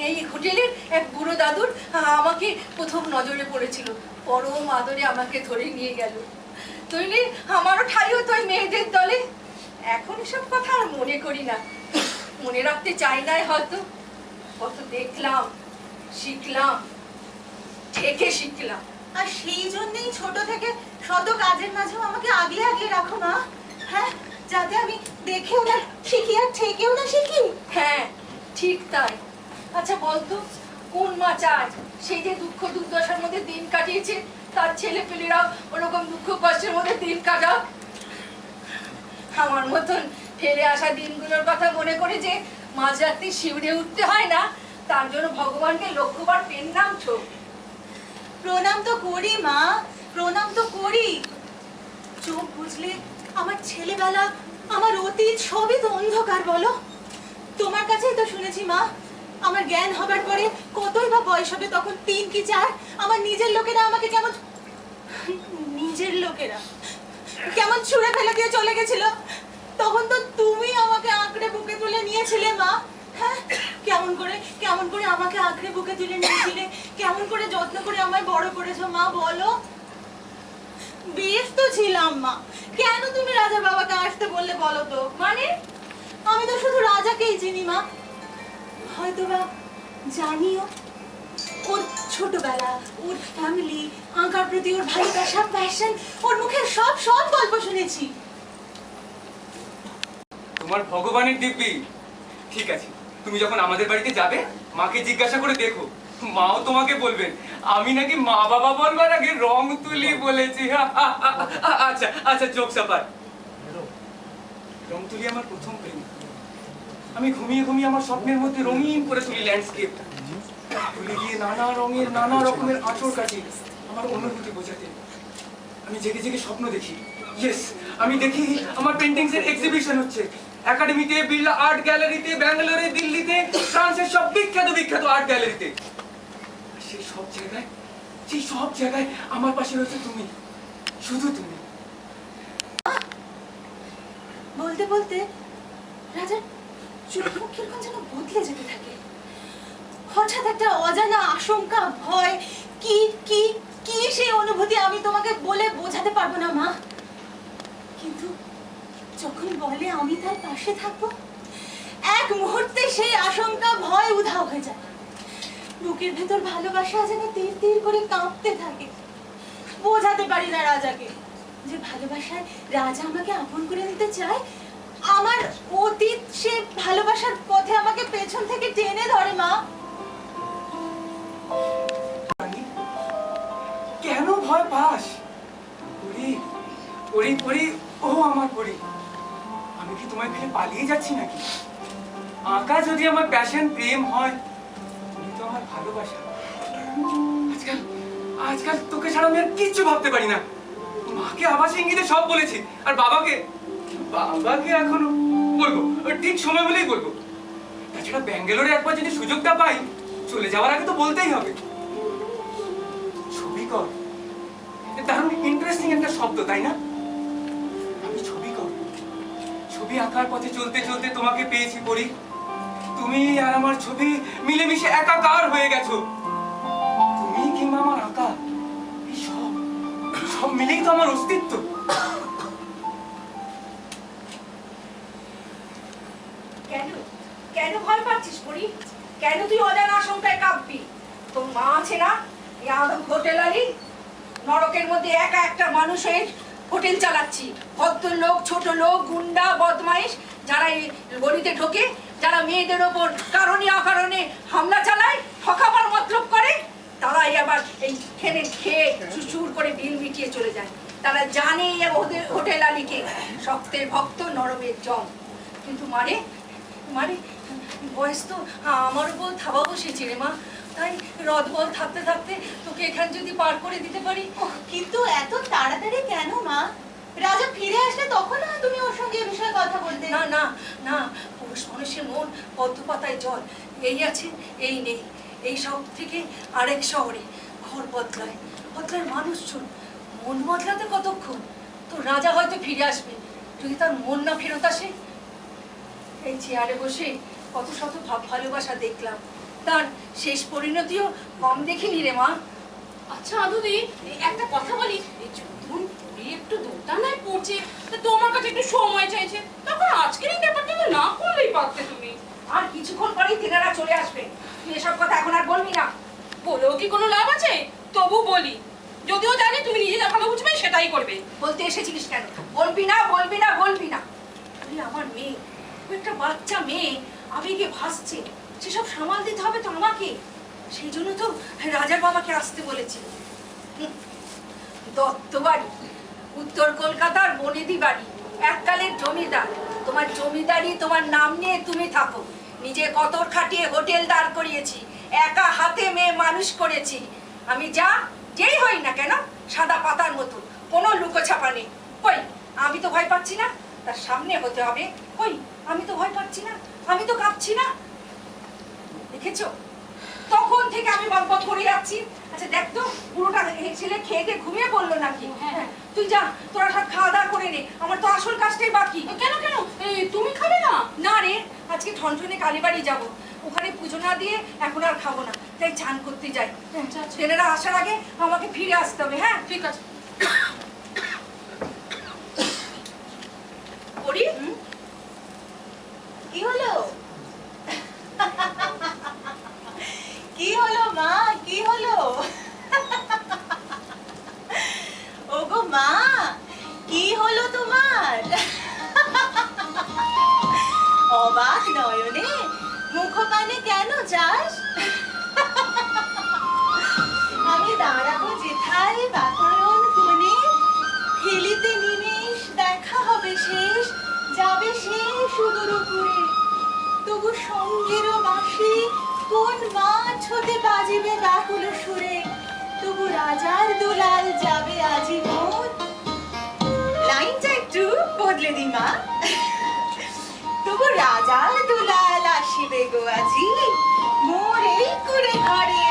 এই হোটেলের এক বুড়ো দাদুর আমাকে প্রথম নজরে পড়েছিল। পরম আদরে আমাকে ধরে নিয়ে গেল। তৈরি আমারও ঠাই হতো ওই মেয়েদের দলে। এখন এসব কথা আর মনে করি না, মনে রাখতে চাই নাই হয়তো। কত দেখলাম, শিখলাম, ঠেকে শিখলাম। আর সেই জন্যই ছোট থেকে শত কাজের মাঝেও আমাকে আগলে আগলে রাখো মা। হ্যাঁ, যাতে আমি দেখেও না শিখি আর ঠেকেও না শিখি। হ্যাঁ ঠিক তাই। আচ্ছা বলতো, কোন মা চায় সেই যে দুঃখ দুর্দশার মধ্যে দিন কাটিয়েছে তার ছেলে পেলেরাও ওরকম দুঃখ কষ্টের মধ্যে দিন কাটাক? আমার মতন ফেলে আসা দিনগুলোর কথা মনে করে যে মাঝরাত্রি শিউরে উঠতে হয় না, তার জন্য ভগবানকে লক্ষ্যবার পেন নাম ছোক। প্রণাম তো করি মা, প্রণাম তো করি। চোখ বুঝলে আমার ছেলেবেলা, আমার অতীত সবই তো অন্ধকার বলো। তোমার কাছেই তো শুনেছি মা, আমার জ্ঞান হবার পরে কতই বা বয়স হবে তখন 3 কি 4, আমার নিজের লোকেরা আমাকে কেমন ছুঁড়ে ফেলে দিয়ে চলে গেছিল। তখন তো তুমি আমাকে আঁকড়ে বুকে তুলে নিয়েছিলে মা। হ্যাঁ, কেমন করে আমাকে আঁকড়ে বুকে তুলে নিয়েছিলে, কেমন করে যত্ন করে আমায় বড় করেছো মা বলো। বেশ তো ছিলাম মা, কেন তুমি রাজা বাবাকে আসতে বললে বলো তো? মানে আমি তো শুধু রাজাকেই চিনি মা, হয়তোবা জানিও। ওর ছোটবেলা, ওর ফ্যামিলি, আঁকার প্রতি ওর ভালোবাসা, প্যাশন, ওর মুখে সব গল্প শুনেছি। তোমার ভগবানের দিব্যি। ঠিক আছে, তুমি যখন আমাদের বাড়িতে যাবে মাকে জিজ্ঞাসা করে দেখো, মাও তোমাকে বলবেন আমি নাকি মা বাবা বলবার আগে রং তুলি বলেছি। আচ্ছা আচ্ছা, জোক সাপার। রং তুলি আমার প্রথম প্রেম। আমি ঘুমিয়ে ঘুমিয়ে আমার স্বপ্নের মধ্যে রঙিন করে তুলি ল্যান্ডস্কেপ, তুলে গিয়ে নানা রঙের নানা রকমের আঁচড় কাটি আমার অনুভূতি বোঝাতে। আমি জেগে জেগে স্বপ্ন দেখি, ইয়েস আমি দেখি আমার পেন্টিংস এর এক্সিবিশন হচ্ছে একাডেমিতে, বিড়লা আর্ট গ্যালারিতে, ব্যাঙ্গালোরে, দিল্লিতে, ফ্রান্সের সব বিখ্যাত আর্ট গ্যালারিতে। সেই সব জায়গায় আমার পাশে রয়েছে তুমি, শুধু তুমি। বলতে বলতে রাজার চোখ মুখ কিরকম যেন বদলে যেতে থাকে। হঠাৎ একটা অজানা আশঙ্কা, ভয়, কি কি কি সেই অনুভূতি আমি তোমাকে বলে বোঝাতে পারবো না মা। কিন্তু যখন বলে আমি তার পাশে থাকবো, এক মুহূর্তে সেই আশঙ্কা, ভয় উধাও হয়ে যায়। বুকের ভেতর ভালোবাসা যেন তীর তীর করে কাঁপতে থাকে। বোঝাতে পারি না রাজাকে যে ভালোবাসায় রাজা আমাকে আপন করে নিতে চায়। আমার অতীত সে ভালোবাসার পথে আমাকে পেছন থেকে টেনে ধরে মা। কেন ভয় পাস? পড়ি ও আমার পড়ি, আমি কি তোমায় ফেলে পালিয়ে যাচ্ছি নাকি? আঁকা যদি আমার প্যাশন, প্রেম হয়, তুমি তো আমার ভালোবাসা। আজকাল তোকে ছাড়া আমি আর কিচ্ছু ভাবতে পারি না। মাকে আবাস ইঙ্গিতে সব বলেছি, আর বাবাকে এখনো বলবো, ঠিক সময় হলেই বলবো। তাছাড়া ব্যাঙ্গালোরে একবার যদি সুযোগটা পাই, চলে যাওয়ার আগে তো বলতেই হবে। ছবি কর, দারুণ ইন্টারেস্টিং একটা শব্দ, তাই না? আমি ছবি আঁকার পথে চলতে চলতে তোমাকে পেয়েছি পড়ি। তুমি আর আমার ছবি মিলেমিশে একাকার হয়ে গেছো। তুমি কিংবা আমার আঁকা, এই সব মিলেই তো আমার অস্তিত্ব। কেন ভয় পাচ্ছিস পরি? কেন তুই অজানা আশঙ্কায় কাঁপবি? তোর মা আছে না, হোটেল আলী, নরকের মধ্যে একা একটা মানুষের হোটেল চালাচ্ছি। ভদ্রলোক, ছোট লোক, গুন্ডা, বদমাইশ যারা এই গলিতে ঢোকে, যারা মেয়েদের ওপর কারণে অকারণে হামলা চালায়, ঠকাবার মতলব করে, তারাই আবার এই খেয়ে চুচুর করে বিল মিটিয়ে চলে যায়। তারা জানে ওদের হোটেল আলিকে শক্তের ভক্ত, নরমের জম। কিন্তু মারে মারে বয়স তো আমার উপর থাবা বসেছে রে মা। তাই রদবল থাকতে থাকতে তোকে এখান যদি পার করে দিতে পারি। কিন্তু এত তাড়াতাড়ি কেন মা? রাজা ফিরে আসলে তখন না তুমি ওর সঙ্গে এ বিষয়ে কথা বলতে। না না না, পুরুষ মানুষের মন পদ্ম পাতায় জল, এই আছে এই নেই। এই সব থেকে আরেক শহরে ঘর বদলায় বদলায় মানুষজন, মন বদলাতে কতক্ষণ? তো রাজা হয়তো ফিরে আসবে, যদি তার মন না ফেরত আসে। এই চেয়ারে বসে কত শত ভাব ভালোবাসা দেখলাম, তার শেষ পরিণতিও কম দেখিনি রে মা। আচ্ছা আদুদি, একটা কথা বলি, এই যখন পুরী একটু দোটানায় পড়ছে, তা তোমার কাছে একটু সময় চাইছে, তখন আজকের এই ব্যাপারটা তো না করলেই পারতে তুমি। আর কিছুক্ষণ পরেই তিনারা চলে আসবে, তুই এসব কথা এখন আর বলবি না। বলেও কি কোনো লাভ আছে? তবু বলি, যদিও জানি তুমি নিজে যা ভালো বুঝবে সেটাই করবে। বলতে এসেছিলিস কেন? বলবি না বলবি না বলবি না। তুই আমার মেয়ে, তুই একটা বাচ্চা মেয়ে, আবেগে ভাসছে, সেসব সামাল দিতে হবে তো আমাকে। সেই জন্য তো রাজার বাবাকে আসতে বলেছি। দত্ত বাড়ি, উত্তর কলকাতার বনেদি বাড়ি, এককালের জমিদার। তোমার জমিদারি তোমার নাম নিয়ে তুমি থাকো। নিজে কতর খাটিয়ে হোটেল দাঁড় করিয়েছি, একা হাতে মেয়ে মানুষ করেছি। আমি যেই হই না কেন, সাদা পাতার মতো, কোনো লুকোছাপা নেই। কই আমি তো ভয় পাচ্ছি না, তার সামনে হতে হবে। কই আমি তো ভয় পাচ্ছি না, আমি তো কাঁপছি না। দেখেছো, তখন থেকে আমি বকবক করে যাচ্ছি। আচ্ছা দেখ তো, পুরোটা ছেলে খেয়ে দিয়ে ঘুমিয়ে পড়লো নাকি? হ্যাঁ, তুই যা, তোরা সব খাওয়া দাওয়া করে নে, আমার তো আসল কাজটাই বাকি। কেন কেন, তুমি খাবে না? না রে, আজকে ঠনঠনে কালীবাড়ি যাব, ওখানে পুজো না দিয়ে এখন আর খাবো না, তাই চান করতে যাই। ছেলেরা আসার আগে আমাকে ফিরে আসতে হবে। হ্যাঁ ঠিক আছে। করি। কি হলো? কি হলো মা, কি হলো? ওগো মা, কি হলো তোমার? অবাক নয়নে মুখপানে কেন যাস? আমি দাঁড়াবো যেথায় বাতায়ন কোণে, হিলিতে নিমেষ দেখা হবে শেষ, যাবে সে সুদূর উপরে। তবু সঙ্গেরও বাঁশি কোন মাছ হতে বাজিবে ব্যাকুল সুরে। তবু রাজার দুলাল যাবে আজীবন। লাইনটা একটু বদলে দি মা। তবু রাজার দুলাল আসিবে গো আজি, মোর এই করে ঘরে।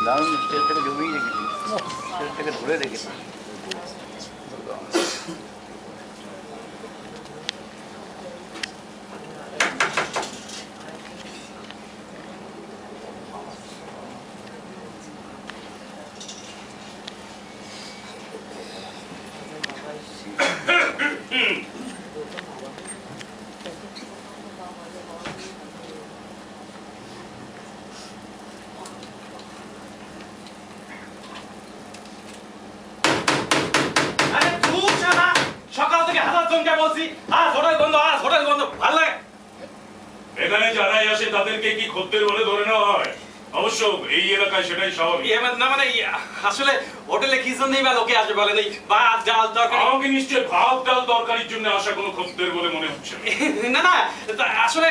দারুণ স্টেজটাকে জমিয়ে রেখেছি, স্টেজটাকে ধরে রেখেছি। আরে ধুর শালা, সকাল থেকে হাজার জনকে বলছি আজ হোটেল বন্ধ, আজ হোটেল বন্ধ। ভাল লাগে? এখানে যারাই আসে তাদেরকে কি খদ্দের বলে ধরে নেওয়া হয়? অবশ্য এই এলাকায় সেটাই স্বাভাবিক। না মানে আসলে হোটেলে কি জন্যই বা লোকে আসবে বলেন? এই ভাত ডাল তরকারি। আমাকে নিশ্চয় ভাত ডাল তরকারির জন্য আসা কোনো খদ্দের বলে মনে হচ্ছে না। না না, আসলে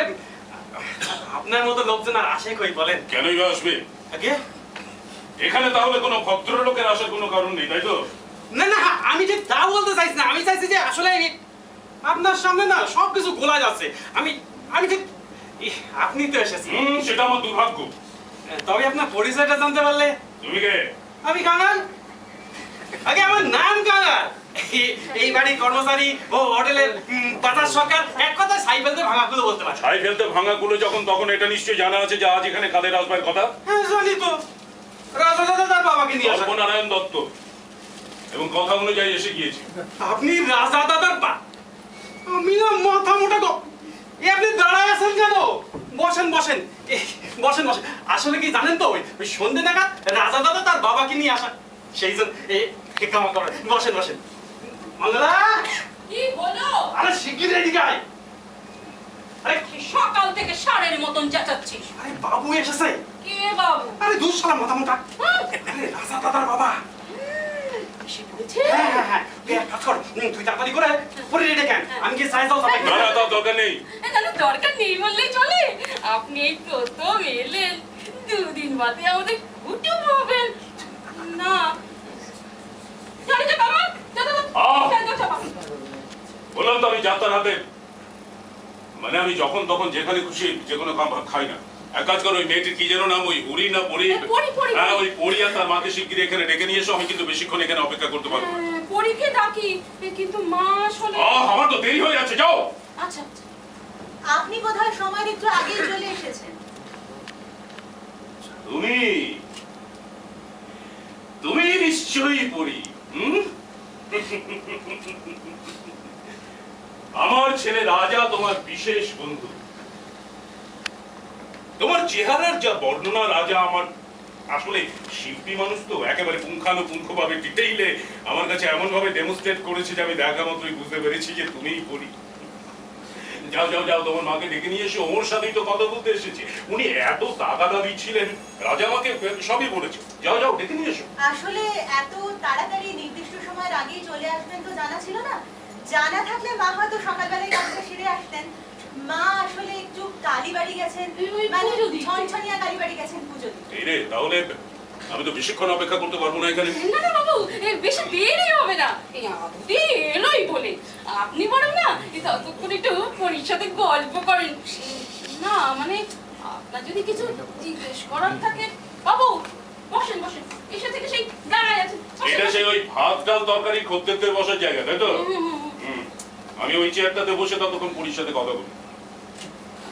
আপনার মতো লোকজন আর আসে কই বলেন? কেনই বা আসবে? আগে এখানে তাহলে কোনো ভদ্রলোকের আসার কোনো কারণ নেই, তাই তো? না না, আমি ঠিক তা বলতে চাইছি না। আমি চাইছি যে আসলে আপনার সামনে না সবকিছু গোলা যাচ্ছে। আমি ঠিক আপনি তো এসেছেন। সেটা আমার দুর্ভাগ্য। তবে আপনার পরিচয়টা জানতে পারলে? তুমি কে? আমি কাঙাল। আগে আমার নাম কাঙাল। এই বাড়ির কর্মচারী ও হোটেলের বাজার সরকার, এক কথায় ছাই ফেলতে ভাঙাগুলো বলতে পারে। ছাই ফেলতে ভাঙাগুলো যখন, তখন এটা নিশ্চয়ই জানা আছে যে আজ এখানে কাদের আসবার কথা। হ্যাঁ জানি তো, রাজা দাদা তার বাবাকে নিয়ে আসেন। নারায়ণ দত্ত, এবং কথা অনুযায়ী এসে গিয়েছে। আপনি রাজা দাদার আমি না মাথা মোটা আপনি দাঁড়ায় আছেন কেন? বসেন বসেন বসেন বসেন। আসলে কি জানেন তো ওই সন্ধ্যে নাগাদ রাজা দাদা তার বাবাকে নিয়ে আসা, সেই জন্য কামা করে। বসেন বসেন। মঙ্গলা, কি বলো? আরে শিগগির এদিকে আয়। আরে সকাল থেকে ষাঁড়ের মতন চেঁচাচ্ছিস। আরে বাবু এসেছে। কে বাবু? আরে দূর শালা মাথা মোটা। আরে রাজা দাদার বাবা। এসে পড়েছে? হ্যাঁ হ্যাঁ হ্যাঁ, তুই এক কাজ কর, তুই তাড়াতাড়ি করে পরে রেডি কেন, আমি কি সাইজ দাও না না, তার দরকার নেই। তাহলে দরকার নেই বললেই চলে। আপনি এই প্রথম এলেন, দুদিন বাদে আমাদের কুটুম হবেন না। জানি যে বাবা, বললাম তো আমি যাত্রার হাতে, মানে আমি যখন তখন যেখানে খুশি যে কোনো খাই না। এক কাজ করো, ওই মেয়েটির কি যেন নাম, ওই হরি না পরি? হ্যাঁ, ওই পরি আর তার মাকে শিগগিরই এখানে ডেকে নিয়ে এসো। আমি কিন্তু বেশিক্ষণ এখানে অপেক্ষা করতে পারবো না। পরীকে ডাকি, কিন্তু মা আসলে আমার তো দেরি হয়ে যাচ্ছে, যাও। আচ্ছা আপনি বোধহয় সময়ের একটু আগেই চলে এসেছেন। তুমি তুমি নিশ্চয়ই পরি। আমার ছেলে রাজা তোমার বিশেষ বন্ধু। তোমার চেহারার যা বর্ণনা রাজা আমার, আসলে শিল্পী মানুষ তো একেবারে পুঙ্খানুপুঙ্খ ভাবে ডিটেইলে আমার কাছে এমন ভাবে ডেমনস্ট্রেট করেছে যে আমি দেখা মাত্রই বুঝতে পেরেছি যে তুমিই পরি। যাও যাও যাও, তোমার মাকে ডেকে নিয়ে এসো। ওর সাথেই তো কথা বলতে এসেছি। উনি এত দাদাদাদি ছিলেন, রাজা আমাকে সবই বলেছে। যাও যাও, ডেকে নিয়ে এসো। আসলে এত তাড়াতাড়ি নির্দিষ্ট সময়ের আগেই চলে আসবেন তো জানা ছিল না। জানা থাকলে মা হয়তো সকালবেলায় কাজটা সেরে আসতেন। মা আসলে একটু কালীবাড়ি গেছেন, মানে ছনছনিয়া কালীবাড়ি গেছেন পুজো দিতে। এই রে, তাহলে আমি তো বেশিক্ষণ অপেক্ষা করতে পারবো না এখানে। না না বাবু, বেশি দেরি হবে না। এই আপনি এলোই বলে আপনি বলেন না, ততক্ষণ একটু পরীর সাথে গল্প করেন। না মানে আপনার যদি কিছু জিজ্ঞেস করার থাকে, বাবু বসেন বসেন, এসে থেকে সেই দাঁড়ায় আছেন। এটা সেই ওই ভাত ডাল তরকারি খদ্দেরদের বসার জায়গা, তাই তো? আমি ওই চেয়ারটাতে বসে ততক্ষণ পরীর সাথে কথা বলি।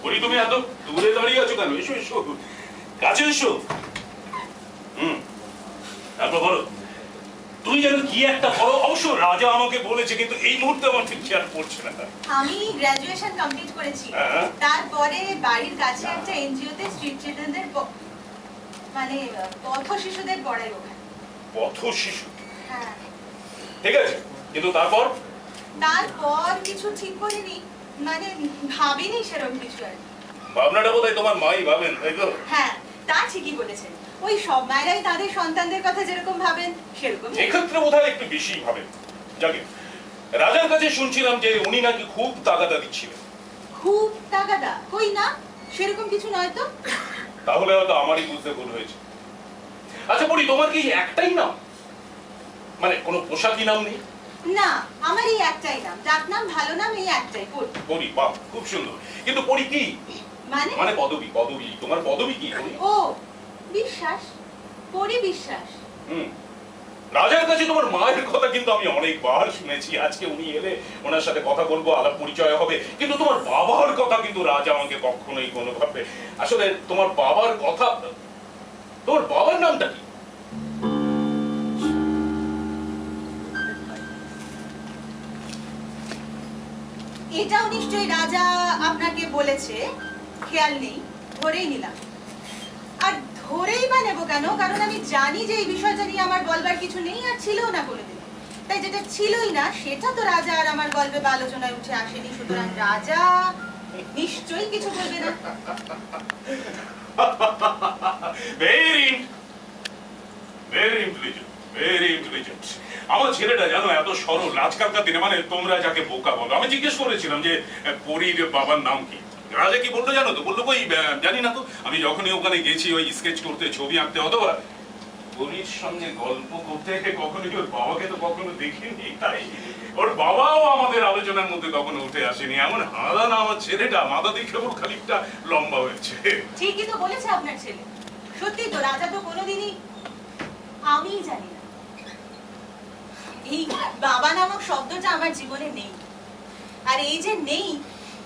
পরি, তুমি এত দূরে দাঁড়িয়ে আছো কেন? এসো এসো, কাছে এসো। তারপর বলো, তুমি যেন কি একটা বড়। অবশ্য রাজা আমাকে বলেছে, কিন্তু এই মুহূর্তে আমার ঠিক খেয়াল পড়ছে না। আমি গ্রাজুয়েশন কমপ্লিট করেছি, তারপরে বাড়ির কাছে একটা এনজিওতে স্ট্রিট চিলড্রেনদের মানে পথ শিশুদের পড়াই ওখানে। পথ শিশু? হ্যাঁ। ঠিক আছে, কিন্তু তারপর কিছু ঠিক করিনি, মানে ভাবিনি সেরকম কিছু আর। ভাবনাটা বোধহয় তোমার মাই ভাবেন, তাই তো? হ্যাঁ, তা ঠিকই বলেছেন। ওই সব মায়েরাই তাদের সন্তানদের কথা যেরকম ভাবেন সেরকম। এক্ষেত্রে বোধহয় একটু বেশি ভাবেন। যাকে রাজার কাছে শুনছিলাম যে উনি নাকি খুব তাগাদা দিচ্ছিলেন। খুব তাগাদা? কই না, সেরকম কিছু নয় তো। তাহলে হয়তো আমারই বুঝতে ভুল হয়েছে। আচ্ছা পরি, তোমার কি একটাই নাম, মানে কোনো পোশাকি নাম নেই? না, আমার এই একটাই নাম, ডাক নাম, ভালো নাম এই একটাই, পরি। পরি, বাহ, খুব সুন্দর। কিন্তু পরি কি মানে পদবী? পদবী তোমার পদবী কি? ও বিশ্বাস, পরি বিশ্বাস। রাজার কাছে তোমার মায়ের কথা কিন্তু আমি অনেকবার শুনেছি। আজকে উনি এলে ওনার সাথে কথা বলবো, আলাপ পরিচয় হবে। কিন্তু তোমার বাবার কথা কিন্তু রাজা আমাকে কখনোই কোনোভাবে, আসলে তোমার বাবার কথা, তোমার বাবার নামটা কি? এটাও নিশ্চয়ই রাজা আপনাকে বলেছে, খেয়াল নেই, ধরেই নিলাম। আর ধরেই বা নেবো কেন? কারণ আমি জানি যে এই বিষয়টা নিয়ে আমার বলবার কিছু নেই, আর ছিলও না কোনোদিন। তাই যেটা ছিলই না সেটা তো রাজা আর আমার গল্পে বা আলোচনায় উঠে আসেনি, সুতরাং রাজা নিশ্চয়ই কিছু বলবে না। Very very intelligent, very intelligent. আমার ছেলেটা জানো এত সরল। আজকালকার দিনে, মানে তোমরা যাকে বোকা বলো, আমি জিজ্ঞেস করেছিলাম যে পরীর বাবার নাম কি। রাজা কি বললো জানো তো? বললো কই জানি না তো। আমি যখনই ওখানে গেছি ওই স্কেচ করতে, ছবি আঁকতে, অথবা পরীর সঙ্গে গল্প করতে, কখনো ওর বাবাকে তো কখনো দেখিনি। তাই ওর বাবাও আমাদের আলোচনার মধ্যে কখনো উঠে আসেনি। এমন হাদা না আমার ছেলেটা, মাথা দিয়ে কেবল খানিকটা লম্বা হয়েছে। ঠিকই তো বলেছে আপনার ছেলে। সত্যি তো, রাজা তো কোনোদিনই, আমিই জানি না, এই বাবা নামক শব্দটা আমার জীবনে নেই। আর এই যে নেই,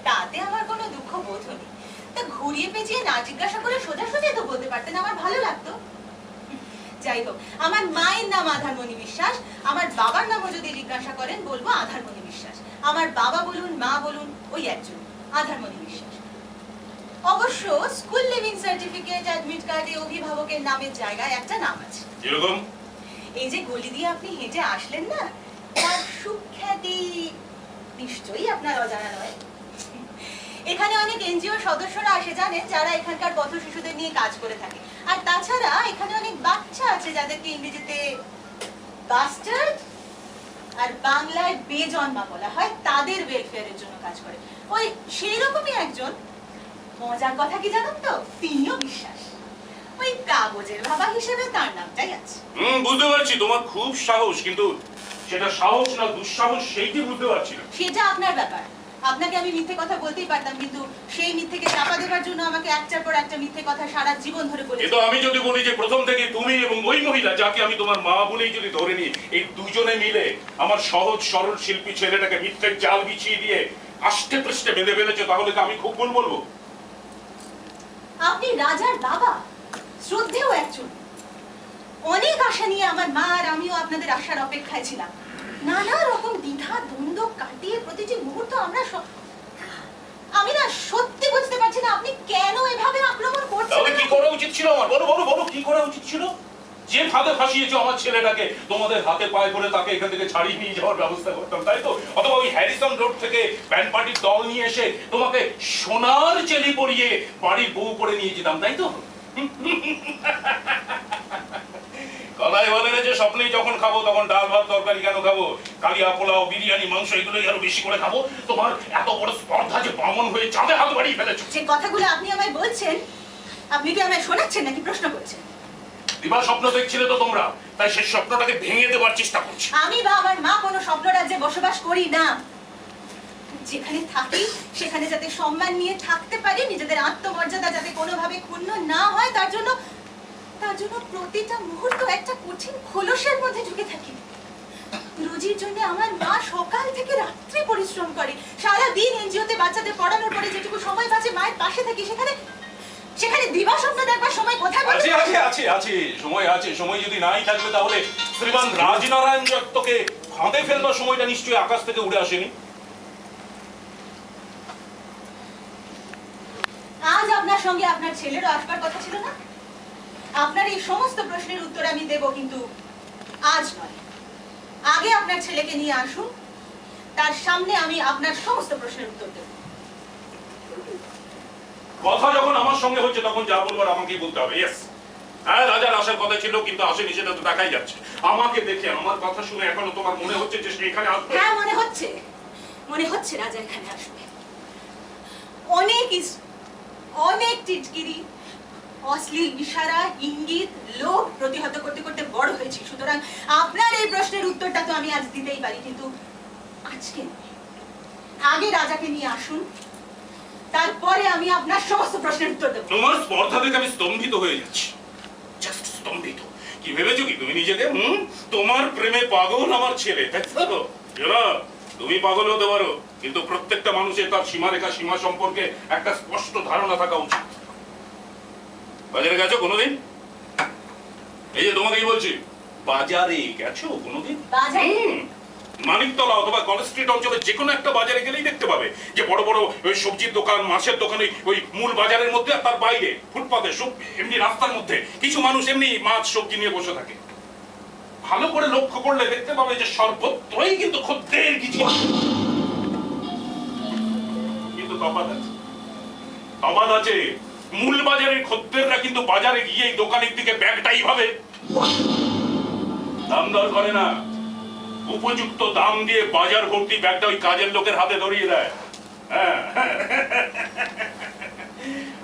তাতে আমার কোনো দুঃখ বোধ নেই। তা ঘুরিয়ে পেঁচিয়ে না জিজ্ঞাসা করে সোজাসুজি তো বলতে পারতেন, আমার ভালো লাগতো। যাই হোক, আমার মায়ের নাম আধারমণি বিশ্বাস, আমার বাবার নামও যদি জিজ্ঞাসা করেন বলবো আধারমণি বিশ্বাস। আমার বাবা বলুন মা বলুন ওই একজন, আধারমণি বিশ্বাস। অবশ্য স্কুল লিভিং সার্টিফিকেট, অ্যাডমিট কার্ডে অভিভাবকের নামের জায়গায় একটা নাম আছে। যেরকম এই যে গলি দিয়ে আপনি হেঁটে আসলেন না, তার সুখ্যাতি নিশ্চয়ই আপনার অজানা নয়। এখানে অনেক এনজিও সদস্যরা আসে জানেন, যারা এখানকার পথ শিশুদের নিয়ে কাজ করে থাকে। আর তাছাড়া এখানে অনেক বাচ্চা আছে যাদেরকে ইংরেজিতে বাস্টার্ড আর বাংলায় বেজন্মা বলা হয়, তাদের ওয়েলফেয়ারের জন্য কাজ করে। ওই সেই রকমই একজন। মজার কথা কি জানেন তো, তিনিও বিশ্বাস। ওই কাগজের বাবা হিসেবে তার নামটাই আছে। বুঝতে পারছি তোমার খুব সাহস, কিন্তু সেটা সাহস না দুঃসাহস সেইটি বুঝতে পারছি না। সেটা আপনার ব্যাপার। আপনাকে আমি মিথ্যে কথা বলতেই পারতাম, কিন্তু সেই মিথ্যেকে চাপা দেবার জন্য আমাকে একটার পর একটা মিথ্যে কথা সারা জীবন ধরে বলে। কিন্তু আমি যদি বলি যে প্রথম থেকে তুমি এবং ওই মহিলা যাকে আমি তোমার মা বলেই যদি ধরে নিই, এই দুজনে মিলে আমার সহজ সরল শিল্পী ছেলেটাকে মিথ্যের জাল বিছিয়ে দিয়ে আষ্টে পৃষ্ঠে বেঁধে ফেলেছে, তাহলে তো আমি খুব ভুল বলবো। আপনি রাজার বাবা, শ্রদ্ধেয় একজন। অনেক আশা নিয়ে আমার মা আর আমিও আপনাদের আশার অপেক্ষায় ছিলাম। নানা রকম দ্বিধা দ্বন্দ্ব কাটিয়ে প্রতিটি মুহূর্ত আমি না সত্যি বুঝতে পারছি না আপনি কেন এভাবে আক্রমণ করছেন। তাহলে কি করা উচিত ছিল আমার? বলো বলো বলো, কি করা উচিত ছিল? যে ফাঁদে ফাঁসিয়েছো আমার ছেলেটাকে, তোমাদের হাতে পায়ে করে তাকে এখান থেকে ছাড়িয়ে নিয়ে যাওয়ার ব্যবস্থা করতাম, তাই তো? অথবা ওই হ্যারিসন রোড থেকে ব্যান্ড পার্টির দল নিয়ে এসে তোমাকে সোনার চেলি পরিয়ে বাড়ির বউ করে নিয়ে যেতাম, তাই তো? কলাই বলে যে স্বপ্নেই যখন খাবো তখন ডাল ভাত তরকারি কেন খাবো, কালিয়া পোলাও বিরিয়ানি মাংস এগুলোই আরো বেশি করে খাবো। তোমার এত বড় স্পর্ধা যে বামন হয়ে চাঁদে হাত বাড়িয়ে ফেলেছো। যে কথাগুলো আপনি আমায় বলছেন, আপনি কি আমায় শোনাচ্ছেন নাকি প্রশ্ন করছেন? দিবা স্বপ্ন দেখছিলে তো তোমরা, তাই সেই স্বপ্নটাকে ভেঙে দেওয়ার চেষ্টা করছি। আমি বা আমার মা কোনো স্বপ্ন রাজ্যে বসবাস করি না। যেখানে থাকি সেখানে যাতে সম্মান নিয়ে থাকতে পারি, নিজেদের আত্মমর্যাদা যাতে কোনোভাবে ক্ষুণ্ণ না হয়, তার জন্য প্রতিটা মুহূর্ত একটা কঠিন খোলসের মধ্যে ঢুকে থাকি। রোজির জন্য আমার মা সকাল থেকে রাত্রি পরিশ্রম করে, সারা দিন এনজিওতে বাচ্চাদের পড়ানোর পরে যেটুকু সময় বাঁচে মায়ের পাশে থাকি। সেখানে দিবা স্বপ্ন দেখবার সময় কোথায়? আছে আছে আছে আছে সময় আছে। সময় যদি নাই থাকবে তাহলে শ্রীমান রাজনারায়ণ দত্তকে ফাঁদে ফেলবার সময়টা নিশ্চয়ই আকাশ থেকে উড়ে আসেনি। আজ আপনার সঙ্গে আপনার ছেলেরও আসবার কথা ছিল না? আপনার এই সমস্ত প্রশ্নের উত্তর আমি দেব, কিন্তু আজ নয়। আগে আপনার ছেলেকে নিয়ে আসুন, তার সামনে আমি আপনার সমস্ত প্রশ্নের উত্তর দেব। কথা যখন আমার সঙ্গে হচ্ছে তখন যা বলবার আমাকেই বলতে হবে। ইয়েস, হ্যাঁ, রাজার আসার কথা ছিল কিন্তু আসেনি, সেটা তো দেখাই যাচ্ছে। আমাকে দেখে আমার কথা শুনে এখনো তোমার মনে হচ্ছে যে সে এখানে আসবে? হ্যাঁ, মনে হচ্ছে রাজা এখানে আসবে। অনেক টিটকিরি, অশ্লীল ইশারা, ইঙ্গিত, লোভ প্রতিহত করতে করতে বড় হয়েছি। সুতরাং আপনার এই প্রশ্নের উত্তরটা তো আমি আজ দিতেই পারি, কিন্তু আজকে আগে রাজাকে নিয়ে আসুন, তারপরে আমি আপনার সমস্ত প্রশ্নের উত্তর দেব। তোমার স্পর্ধা দেখে আমি স্তম্ভিত হয়ে যাচ্ছি, জাস্ট স্তম্ভিত। কি ভেবেছো কি তুমি নিজেকে? তোমার প্রেমে পাগল আমার ছেলে, তাই তো? তুমি পাগল হতে পারো, কিন্তু প্রত্যেকটা মানুষের তার সীমারেখা, সীমা সম্পর্কে একটা স্পষ্ট ধারণা থাকা উচিত। বাজারে গেছো কোনোদিন? এই যে তোমাকেই বলছি, বাজারে গেছো কোনোদিন? মানিকতলা অথবা কলেজ স্ট্রিট অঞ্চলের যে কোনো একটা বাজারে গেলেই দেখতে পাবে যে বড় বড় ওই সবজির দোকান, মাছের দোকানে, ওই মূল বাজারের মধ্যে আর তার বাইরে ফুটপাতে, এমনি রাস্তার মধ্যে কিছু মানুষ এমনি মাছ সবজি নিয়ে বসে থাকে। ভালো করে লক্ষ্য করলে দেখতে পাবে যে সর্বত্রই কিন্তু খদ্দের কিছু, কিন্তু তফাৎ আছে। মূল বাজারের খদ্দেররা কিন্তু বাজারে গিয়ে দোকানের দিকে ব্যাগটাই ভাবে, দাম দর করে না, উপযুক্ত দাম দিয়ে বাজার ভর্তি ব্যাগটা ওই কাজের লোকের হাতে ধরিয়ে দেয়।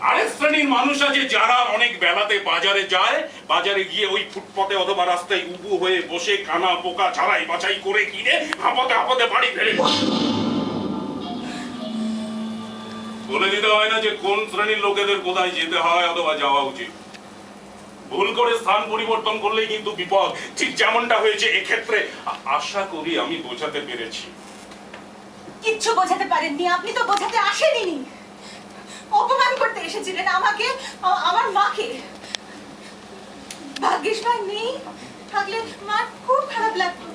আরেক শ্রেণীর মানুষ আছে যারা অনেক বেলাতে বাজারে যায়, বাজারে গিয়ে ওই ফুটপথে অথবা রাস্তায় উবু হয়ে বসে কানা পোকা ছাড়াই বাছাই করে কিনে হাঁপাতে বাড়ি ফেরে। বলে দিতে হয় না যে কোন শ্রেণীর লোকেদের কোথায় যেতে হয় অথবা যাওয়া উচিত। ভুল করে স্থান পরিবর্তন করলেই কিন্তু বিপদ, ঠিক যেমনটা হয়েছে এক্ষেত্রে। আশা করি আমি বোঝাতে পেরেছি। কিচ্ছু বোঝাতে পারেননি, আপনি তো বোঝাতে আসেননি, অপমান করতে এসেছিলেন আমাকে, আমার মাকে। ভাগ্যিস মা নেই, থাকলে মা খুব খারাপ লাগতো।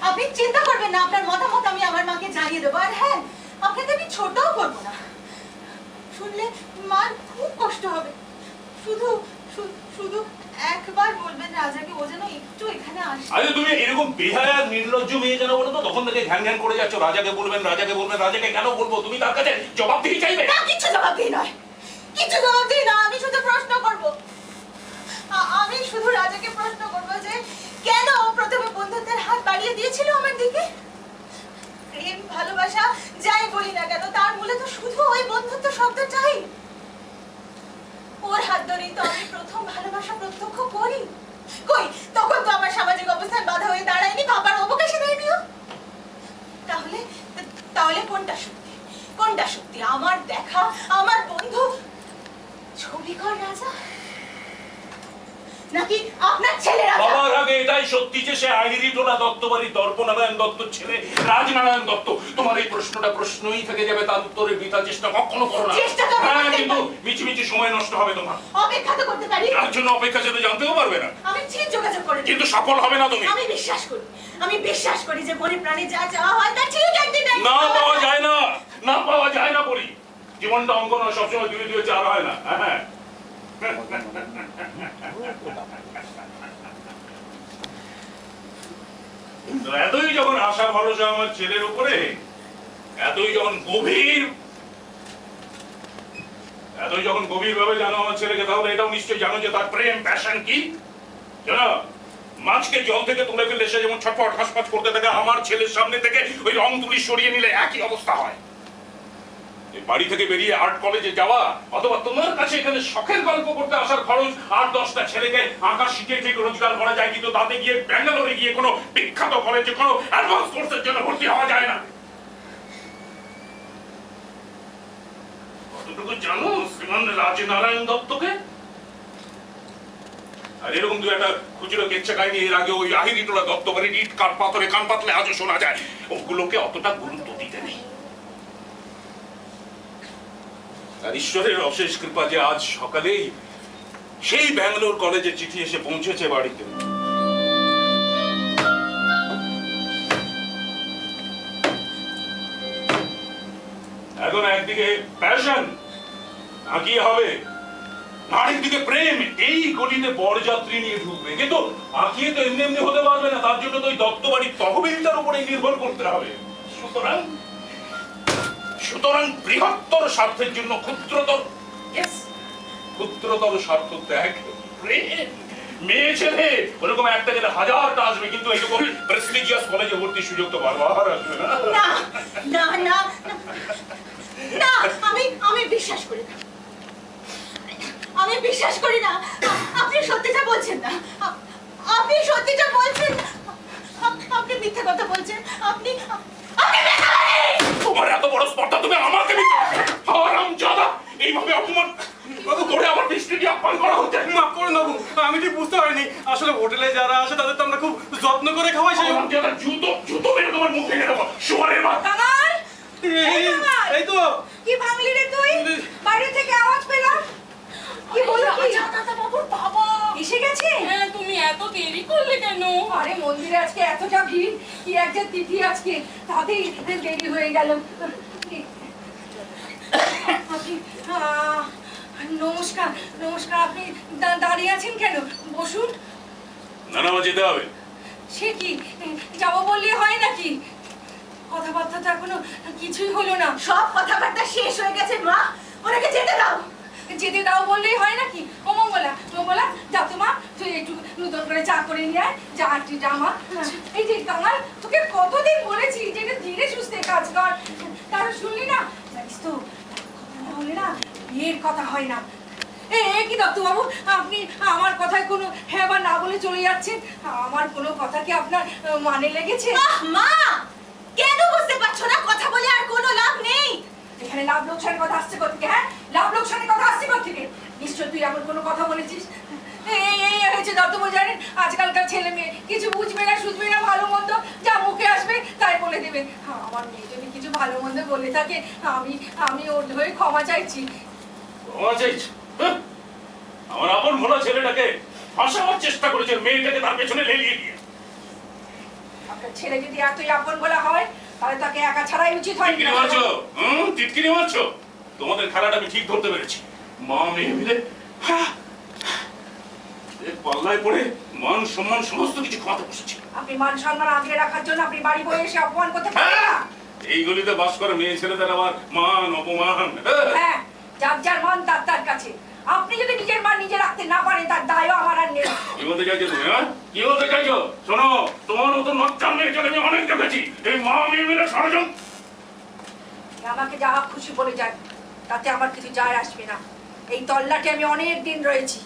আপনি চিন্তা করবেন না, আপনার মতামত আমি আমার মাকে জানিয়ে দেবো। আর হ্যাঁ, আপনাকে আমি ছোটও করবো না, শুনলে মার খুব কষ্ট হবে। শুধু শুধু একবার বলবেন রাজাকে, ও যেন একটু এখানে আসে। আরে তুমি এরকম বেহায়া নির্লজ্জ মেয়ে যেন বলো তো, তখন থেকে ঘ্যান ঘ্যান করে যাচ্ছ, রাজাকে বলবেন রাজাকে বলবেন। রাজাকে কেন বলবো? তুমি তার কাছে জবাব দিতে চাইবে না, কিছু জবাব দিই নয়, কিছু জবাব দিই না, আমি শুধু প্রশ্ন করব। আমি শুধু রাজাকে প্রশ্ন করব যে কেন প্রথমে বন্ধুত্বের হাত বাড়িয়ে দিয়েছিল আমার দিকে। প্রেম ভালোবাসা যাই বলি না কেন, তার মূলে তো শুধু ওই বন্ধুত্ব শব্দটাই। ওর হাত ধরেই তো আমি প্রথম ভালোবাসা প্রত্যক্ষ করি। কই, তখন তো আমার সামাজিক অবস্থান বাধা হয়ে দাঁড়ায়নি, বাবার অবকাশে দেয়নিও। তাহলে তাহলে কোনটা সত্যি, কোনটা সত্যি? আমার দেখা, আমার বন্ধু ছবিকর রাজা, নাকি আপনার ছেলে রাজা? বাবার আগে এটাই সত্যি যে সে আহিরিটোলা দত্তবাড়ির দর্পনারায়ণ দত্তর ছেলে রাজনারায়ণ দত্ত। তোমার এই প্রশ্নটা প্রশ্নই থেকে যাবে, তার উত্তরে বৃথা চেষ্টা কখনো করো না। চেষ্টা তো হ্যাঁ, করতেই কিন্তু পারি। মিছি মিছি সময় নষ্ট হবে তোমার। অপেক্ষা তো করতে পারি। তার জন্য অপেক্ষা সেটা জানতেও পারবে না, আমি ঠিক যোগাযোগ করে দেব। কিন্তু সফল হবে না তুমি। আমি বিশ্বাস করি যে মনে প্রাণে যা চাওয়া হয় তা ঠিক একদিন না পাওয়া যায় না, না পাওয়া যায় না বলি। জীবনটা অঙ্ক না, সবসময় দুই দুই চার হয় না। হ্যাঁ, তো এতই যখন আশা ভরসা আমার ছেলের উপরে, এতই যখন গভীর ভাবে জানো আমার ছেলেকে, তাহলে এটাও নিশ্চয়ই জানো যে তার প্রেম প্যাশন কি জানো। মাছকে জল থেকে তুলে ফেললে সে যেমন ছটফট হাসপাত করতে থাকে, আমার ছেলের সামনে থেকে ওই রং তুলি সরিয়ে নিলে একই অবস্থা হয়। বাড়ি থেকে বেরিয়ে আর্ট কলেজে যাওয়া, অথবা তোমার কাছে এখানে শখের গল্প করতে আসার খরচ 8-10টা ছেলেকে আঁকা শিখে ঠিক রোজগার করা যায়, কিন্তু তাতে গিয়ে ব্যাঙ্গালোরে গিয়ে কোনো বিখ্যাত কলেজে কোনো অ্যাডভান্স কোর্সের জন্য ভর্তি হওয়া যায় না। কতটুকু জানো শ্রীমান রাজনারায়ণ দত্তকে? আর এরকম দু একটা খুচরো কেচ্ছা কাহিনী এর আগে ওই আহিরিটোলা দত্ত বাড়ির ইট কাঠ পাথরে কান পাতলে আজও শোনা যায়। ওগুলোকে অতটা গুরুত্ব দিতে নেই। আর ঈশ্বরের অশেষ কৃপা যে আজ সকালেই সেই ব্যাঙ্গালোর কলেজে চিঠি এসে পৌঁছেছে বাড়িতে। এখন একদিকে প্যাশন, আঁকিয়ে হবে, নারীর দিকে প্রেম। এই গলিতে বরযাত্রী নিয়ে ঢুকবে, কিন্তু আঁকিয়ে তো এমনি এমনি হতে পারবে না। তার জন্য তো ওই দত্ত বাড়ির তহবিলটার উপরে নির্ভর করতে হবে। সুতরাং বৃহত্তর স্বার্থের জন্য ক্ষুদ্রতর স্বার্থ ত্যাগ, প্রেম। মেয়ে ছেলে ওরকম একটা গেলে 1000টা আসবে, কিন্তু এইরকম প্রেস্টিজিয়াস কলেজে ভর্তির সুযোগ তো বারবার আসবে না। না না না, আমি বিশ্বাস করি না, আমি বিশ্বাস করি না। আপনি সত্যিটা বলছেন না, আপনি সত্যিটা বলছেন, আপনি মিথ্যা কথা বলছেন। আপনি তোমার এত বড় স্পর্ধা, তুমি আমাকে হারামজাদা এইভাবে অপমান করে আমার মিষ্টি আপ্যায়ন করা হচ্ছে। মাফ করুন বাবু, আমি ঠিক বুঝতে পারিনি। আসলে হোটেলে যারা আসে তাদের তো আমরা খুব যত্ন করে খাওয়াই। সেই হারামজাদা, জুতো মেরে তোমার মুখে ভেঙে দেবো, শুয়োরের বাচ্চা। কামাল, এই তো কি ভাঙলি রে তুই? বাইরে থেকে আওয়াজ পেলাম। কি বলো কি? বাবুর বাবা এসে গেছে? হ্যাঁ, তুমি এত দেরি করলে কেন? আরে মন্দিরে আজকে এতটা ভিড়, কি একটা তিথি আজকে, তাতেই দেরি হয়ে গেল। আপনি নমস্কার, নমস্কার। আপনি দাঁড়িয়ে আছেন কেন? বসুন। না না, আমার যেতে হবে। সে কি, যাবো বললে হয় নাকি? কথাবার্তা তো এখনো কিছুই হলো না। সব কথাবার্তা শেষ হয়ে গেছে মা, ওনাকে যেতে দাও। যেতে দাও বললেই হয় নাকি? ও মঙ্গলা, মঙ্গলা যা তো মা, তুই একটু নতুন করে চা করে নিয়ে আয়। যা তুই যা মা। এই যে কামাল, তোকে কতদিন বলেছি যে এটা ধীরে সুস্থে কাজ কর, কারণ শুনলি না? জানিস তো, কথা না হলে না বিয়ের কথা হয় না। কি দত্তবাবু, আপনি আমার কথায় কোনো হ্যাঁ বা না বলে চলে যাচ্ছেন? আমার কোনো কথা কি আপনার মানে লেগেছে? মা, কেন বুঝতে পারছো না? কথা বলে আর কোনো লাভ নেই। এখানে লাভ লোকসানের কথা আসছে কোথেকে? হ্যাঁ, লাভ লোকসানের কথা আসছে কোথেকে? নিশ্চয় তুই এমন কোনো কথা বলেছিস। এই হয়েছে দত্তবাবু, জানেন আজকালকার ছেলে মেয়ে কিছু বুঝবে না, শুধবে না, ভালো মন্দ যা মুখে আসবে তাই বলে দেবে। আমার মেয়ে যদি কিছু ভালো মন্দ বলে থাকে, আমি ওর হয়ে ক্ষমা চাইছি। ক্ষমা চাইছি? আমার আপন ভোলা ছেলেটাকে ফাঁসাবার চেষ্টা করেছেন মেয়েটাকে তার পেছনে লেলিয়ে দিয়ে। আপনার ছেলে যদি এতই আপন বলা হয় তাহলে তাকে একা ছাড়াই উচিত হয়। টিটকিরি মারছো? টিটকিরি মারছো? তোমাদের খেলাটা আমি ঠিক ধরতে পেরেছি। মা মেয়ে মিলে পাল্লায় পড়ে মান সম্মান সমস্ত কিছু খাওয়াতে বসেছি। আপনি মান সম্মান আগলে রাখার জন্য আপনি বাড়ি বয়ে এসে অপমান করতে পারেন না। এই গলিতে বাস করে মেয়ে ছেলেদের আবার মান অপমান। হ্যাঁ, যার যার মান তার তার কাছে। আপনি যদি নিজের মান নিজে রাখতে না পারেন তার দায়ও আমার আর নেই। কি বলতে চাইছো তুমি? কি বলতে চাইছো? শোনো, তোমার মতো নচ্চান মেয়ে ছেলে আমি অনেক দেখেছি। এই মা মেয়ে মিলে ষড়যন্ত্র। আমাকে যা খুশি বলে যান, তাতে আমার কিছু যায় আসবে না। এই তল্লাটে আমি অনেক দিন রয়েছি।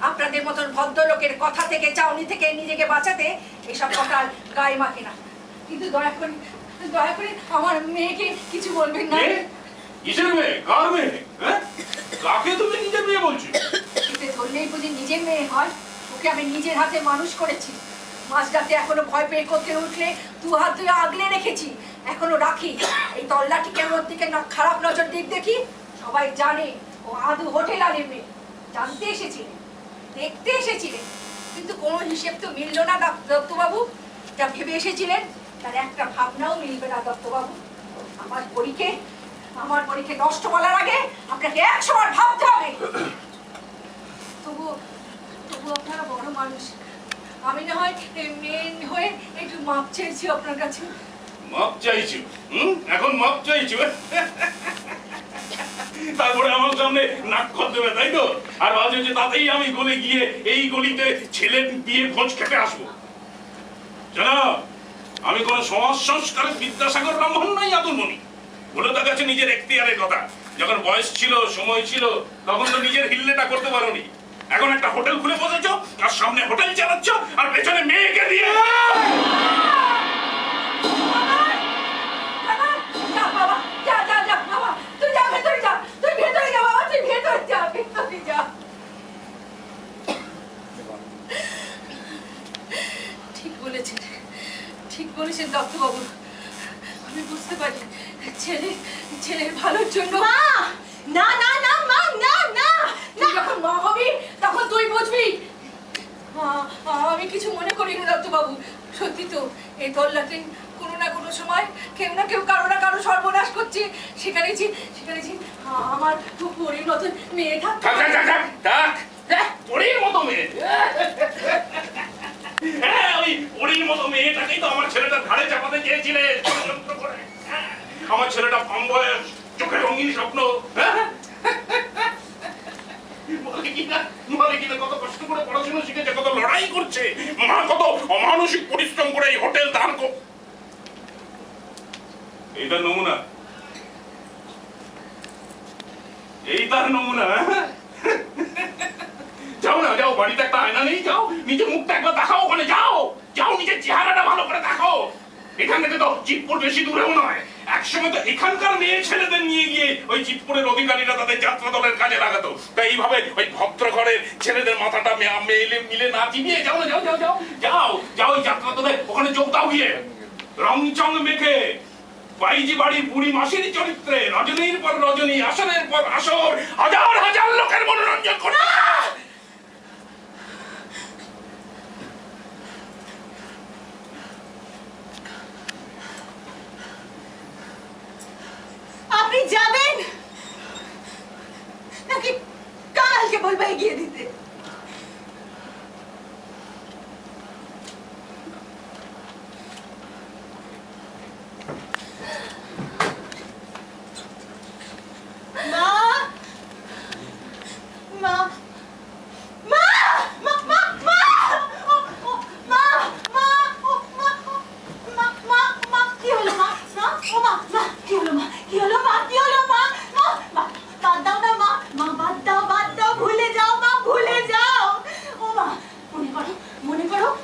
আপনাদের মতন ভদ্রলোকের কথা থেকে, চাউনি থেকে নিজেকে বাঁচাতে এসব কথা গায়ে মাখে না। কিন্তু দয়া করে আমার মেয়েকে কিছু বলবেন না। কিসের মেয়ে? কার মেয়ে? কাকে তুমি নিজের মেয়ে বলছো? এতে ধরলেই বুঝি নিজের মেয়ে হয়? ওকে আমি নিজের হাতে মানুষ করেছি। মাঝরাতে এখনো ভয় পেয়ে করতে উঠলে দু হাত ধরে আগলে রেখেছি, এখনো রাখি। এই তল্লাটি কেমন দিকে না খারাপ নজর দিক দেখি। সবাই জানে ও আদু হোটেল আলের মেয়ে। জানতে এসেছিলেন, দেখতে এসেছিলেন, কিন্তু কোনো হিসেব তো মিলল না দত্তবাবু। যা ভেবে এসেছিলেন তার একটা ভাবনাও মিলবে না দত্তবাবু। আমার পরীক্ষা নষ্ট বলার আগে আপনাকে 100 বার ভাবতে হবে। তবু আপনারা বড় মানুষ, আমি না হয় মেয়ে হয়ে একটু মাপ চাইছি আপনার কাছে। মাপ চাইছো? এখন মাপ চাইছো? তারপরে আমার সামনে নাক খত দেবে, তাই তো? আর আজ হচ্ছে তাতেই আমি গলে গিয়ে এই গলিতে ছেলে বিয়ে ভোজ খেতে আসবো। জানো, আমি কোন সমাজ সংস্কারের বিদ্যাসাগর ব্রাহ্মণ নই, আদুরমণি। বলে তো গেছে নিজের এখতিয়ারের কথা। যখন বয়স ছিল, সময় ছিল, তখন তো নিজের হিল্লেটা করতে পারোনি। এখন একটা হোটেল খুলে বসেছো, আর সামনে হোটেল চালাচ্ছ, আর পেছনে মেয়েকে দিয়ে। ঠিক বলেছেন দত্তবাবু। আমি বুঝতে পারি ছেলের ভালোর জন্য। না না না মা, না না, তুই যখন মা হবি তখন তুই বুঝবি। আমি কিছু মনে করি না দত্তবাবু। সত্যি তো এই তল্লাতে কোনো না কোনো সময় কেউ না কেউ কারো না কারো সর্বনাশ করছে। সেখানে আমার পরীর মতন মেয়ে থাকতে। পরীর মতো মেয়ে? হ্যাঁ, ওই পরীর মতো মেয়েটাকেই তো আমার ছেলেটা ঘাড়ে চাপাতে চেয়েছিলে ষড়যন্ত্র করে। আমার ছেলেটা কম বয়স, চোখে রঙিন স্বপ্ন। কত কষ্ট করে পড়াশোনা শিখেছে, কত লড়াই করছে, মা কত অমানসিক পরিশ্রম করে এই হোটেল দান। এই তার নমুনা, এই তার নমুনা। যাও না, যাও, বাড়িতে একটা আয়না নেই, যাও নিজের মুখটা একবার দেখাও। ওখানে যাও নিজের চেহারাটা ভালো করে দেখো। এখান থেকে তো চিতপুর বেশি দূরেও নয়। একসময় তো এখানকার মেয়ে ছেলেদের নিয়ে গিয়ে ওই চিতপুরের অধিকারীরা তাদের যাত্রা দলের কাজে লাগাতো। তাই এইভাবে ওই ভদ্র ঘরের ছেলেদের মাথাটা মিলে না চিবিয়ে যাও না, যাও ওই যাত্রা দলে ওখানে যোগ দাও গিয়ে। রং চং মেখে বাইজি বাড়ির বুড়ি মাসির চরিত্রে রজনীর পর রজনী, আসরের পর আসর, হাজার হাজার লোকের মনোরঞ্জন করতে। আপনি যাবেন নাকি কাঙালকে বলবে এগিয়ে দিতে? মা মা মা মা মা মা মা মা মা মা কি হলো মা? ও মা মা কি হলো মা? কি হলো মা? কি হলো মা? মা বাদ দাও না মা, বাদ দাও, ভুলে যাও মা, ভুলে যাও। ও মা,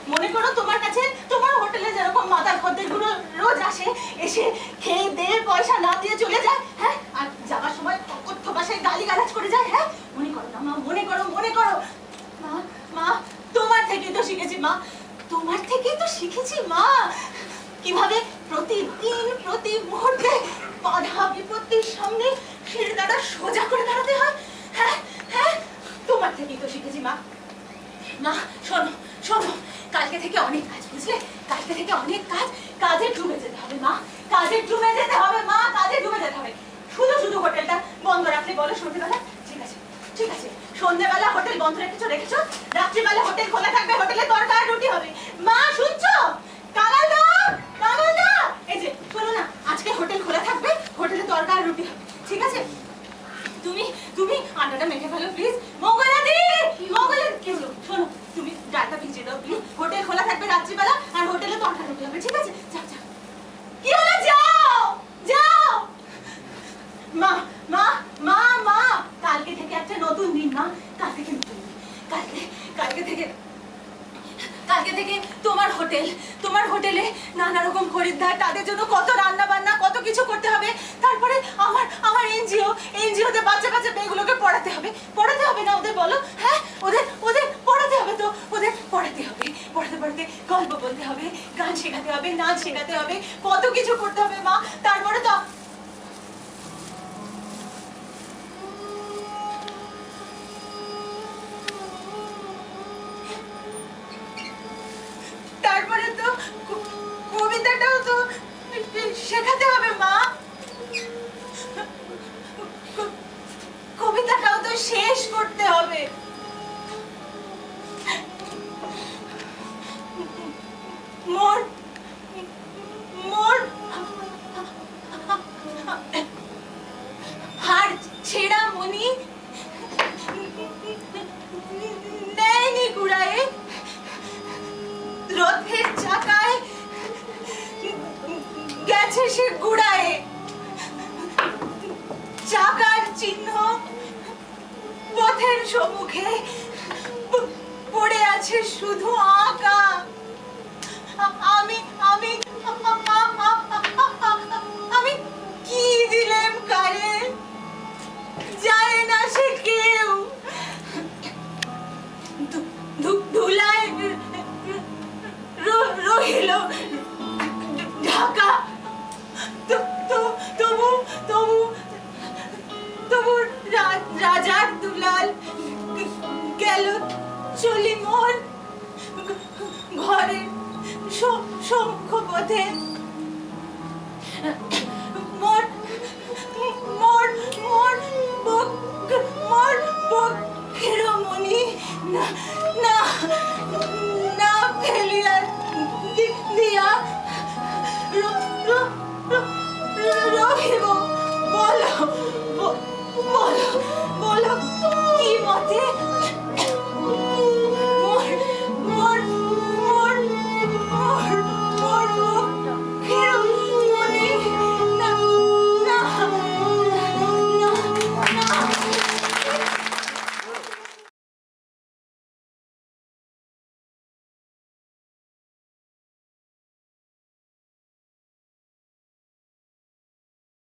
মনে করো তোমার কাছে তোমার হোটেলে যেরকম মাদার খদ্দেরগুলো রোজ আসে, এসে খেয়ে দিয়ে পয়সা না দিয়ে চলে যায়, হ্যাঁ, আর যাওয়ার সময় অকথ্য ভাষায় গালিগালাজ করে যায়। হ্যাঁ, মনে করো না মা, মনে করো মা, তোমার থেকেই তো শিখেছি মা, কিভাবে প্রতিদিন প্রতি মুহূর্তে বাধা বিপত্তির সামনে শিরদাঁড়া সোজা করে দাঁড়াতে হয়। হ্যাঁ, তোমার থেকেই তো শিখেছি মা। মা শোনো শোনো, কালকে থেকে অনেক কাজ, বুঝলে? কালকে থেকে অনেক কাজ, কাজে ডুবে যেতে হবে মা, কাজে ডুবে যেতে হবে মা, কাজে ডুবে যেতে হবে। শুধু শুধু হোটেলটা বন্ধ রাখলে বলো সন্ধ্যেবেলা? ঠিক আছে ঠিক আছে, সন্ধ্যেবেলা হোটেল বন্ধ রেখেছো রেখেছো, রাত্রিবেলা হোটেল খোলা থাকবে, হোটেলে তরকার রুটি হবে। মা শুনছো? কানাডা কানাডা, এই যে শোনো না, আজকে হোটেল খোলা থাকবে, হোটেলে তরকার রুটি হবে, ঠিক আছে? তুমি তুমি আটাটা মেখে ফেলো প্লিজ। মঙ্গলাদি, মঙ্গলাদি, কি হলো? শোনো, তুমি ডালটা ভিজিয়ে দাও প্লিজ, হোটেল খোলা থাকবে রাত্রিবেলা, আর হোটেলে তরকার রুটি হবে, ঠিক আছে? যাও যাও। কি হলো? যাও যাও। মা মা মা মা, কালকে থেকে একটা নতুন দিন মা, কাল থেকে নতুন দিন, কালকে থেকে তোমার হোটেল, তোমার হোটেলে নানা রকম খরিদ্দার, তাদের জন্য কত রান্না বান্না, কত কিছু করতে হবে। তারপরে আমার এনজিওতে বাচ্চা বাচ্চা মেয়েগুলোকে পড়াতে হবে না ওদের, বলো? হ্যাঁ, ওদের পড়াতে হবে, তো ওদের পড়াতে হবে, পড়াতে গল্প বলতে হবে, গান শেখাতে হবে, নাচ শেখাতে হবে, কত কিছু করতে হবে মা। তারপরে তো কবিতাটাও তো শেখাতে হবে মা, কবিতাটাও তো শেষ করতে হবে। মোর মোর হার ছেঁড়া মনি নেয়নি কুড়ায়ে, রথের চাকায় গেছে সে গুড়ায়ে, চাকার চিহ্ন পথের সম্মুখে পড়ে আছে শুধু আঁকা। আমি আমি আমি কি দিলেম কারে, জানে না সে কেউ, ধুলায় রহিল ঢাকা, তবু রাজার দুলাল গেল চলি মোর ঘরের সম্মুখ পথে।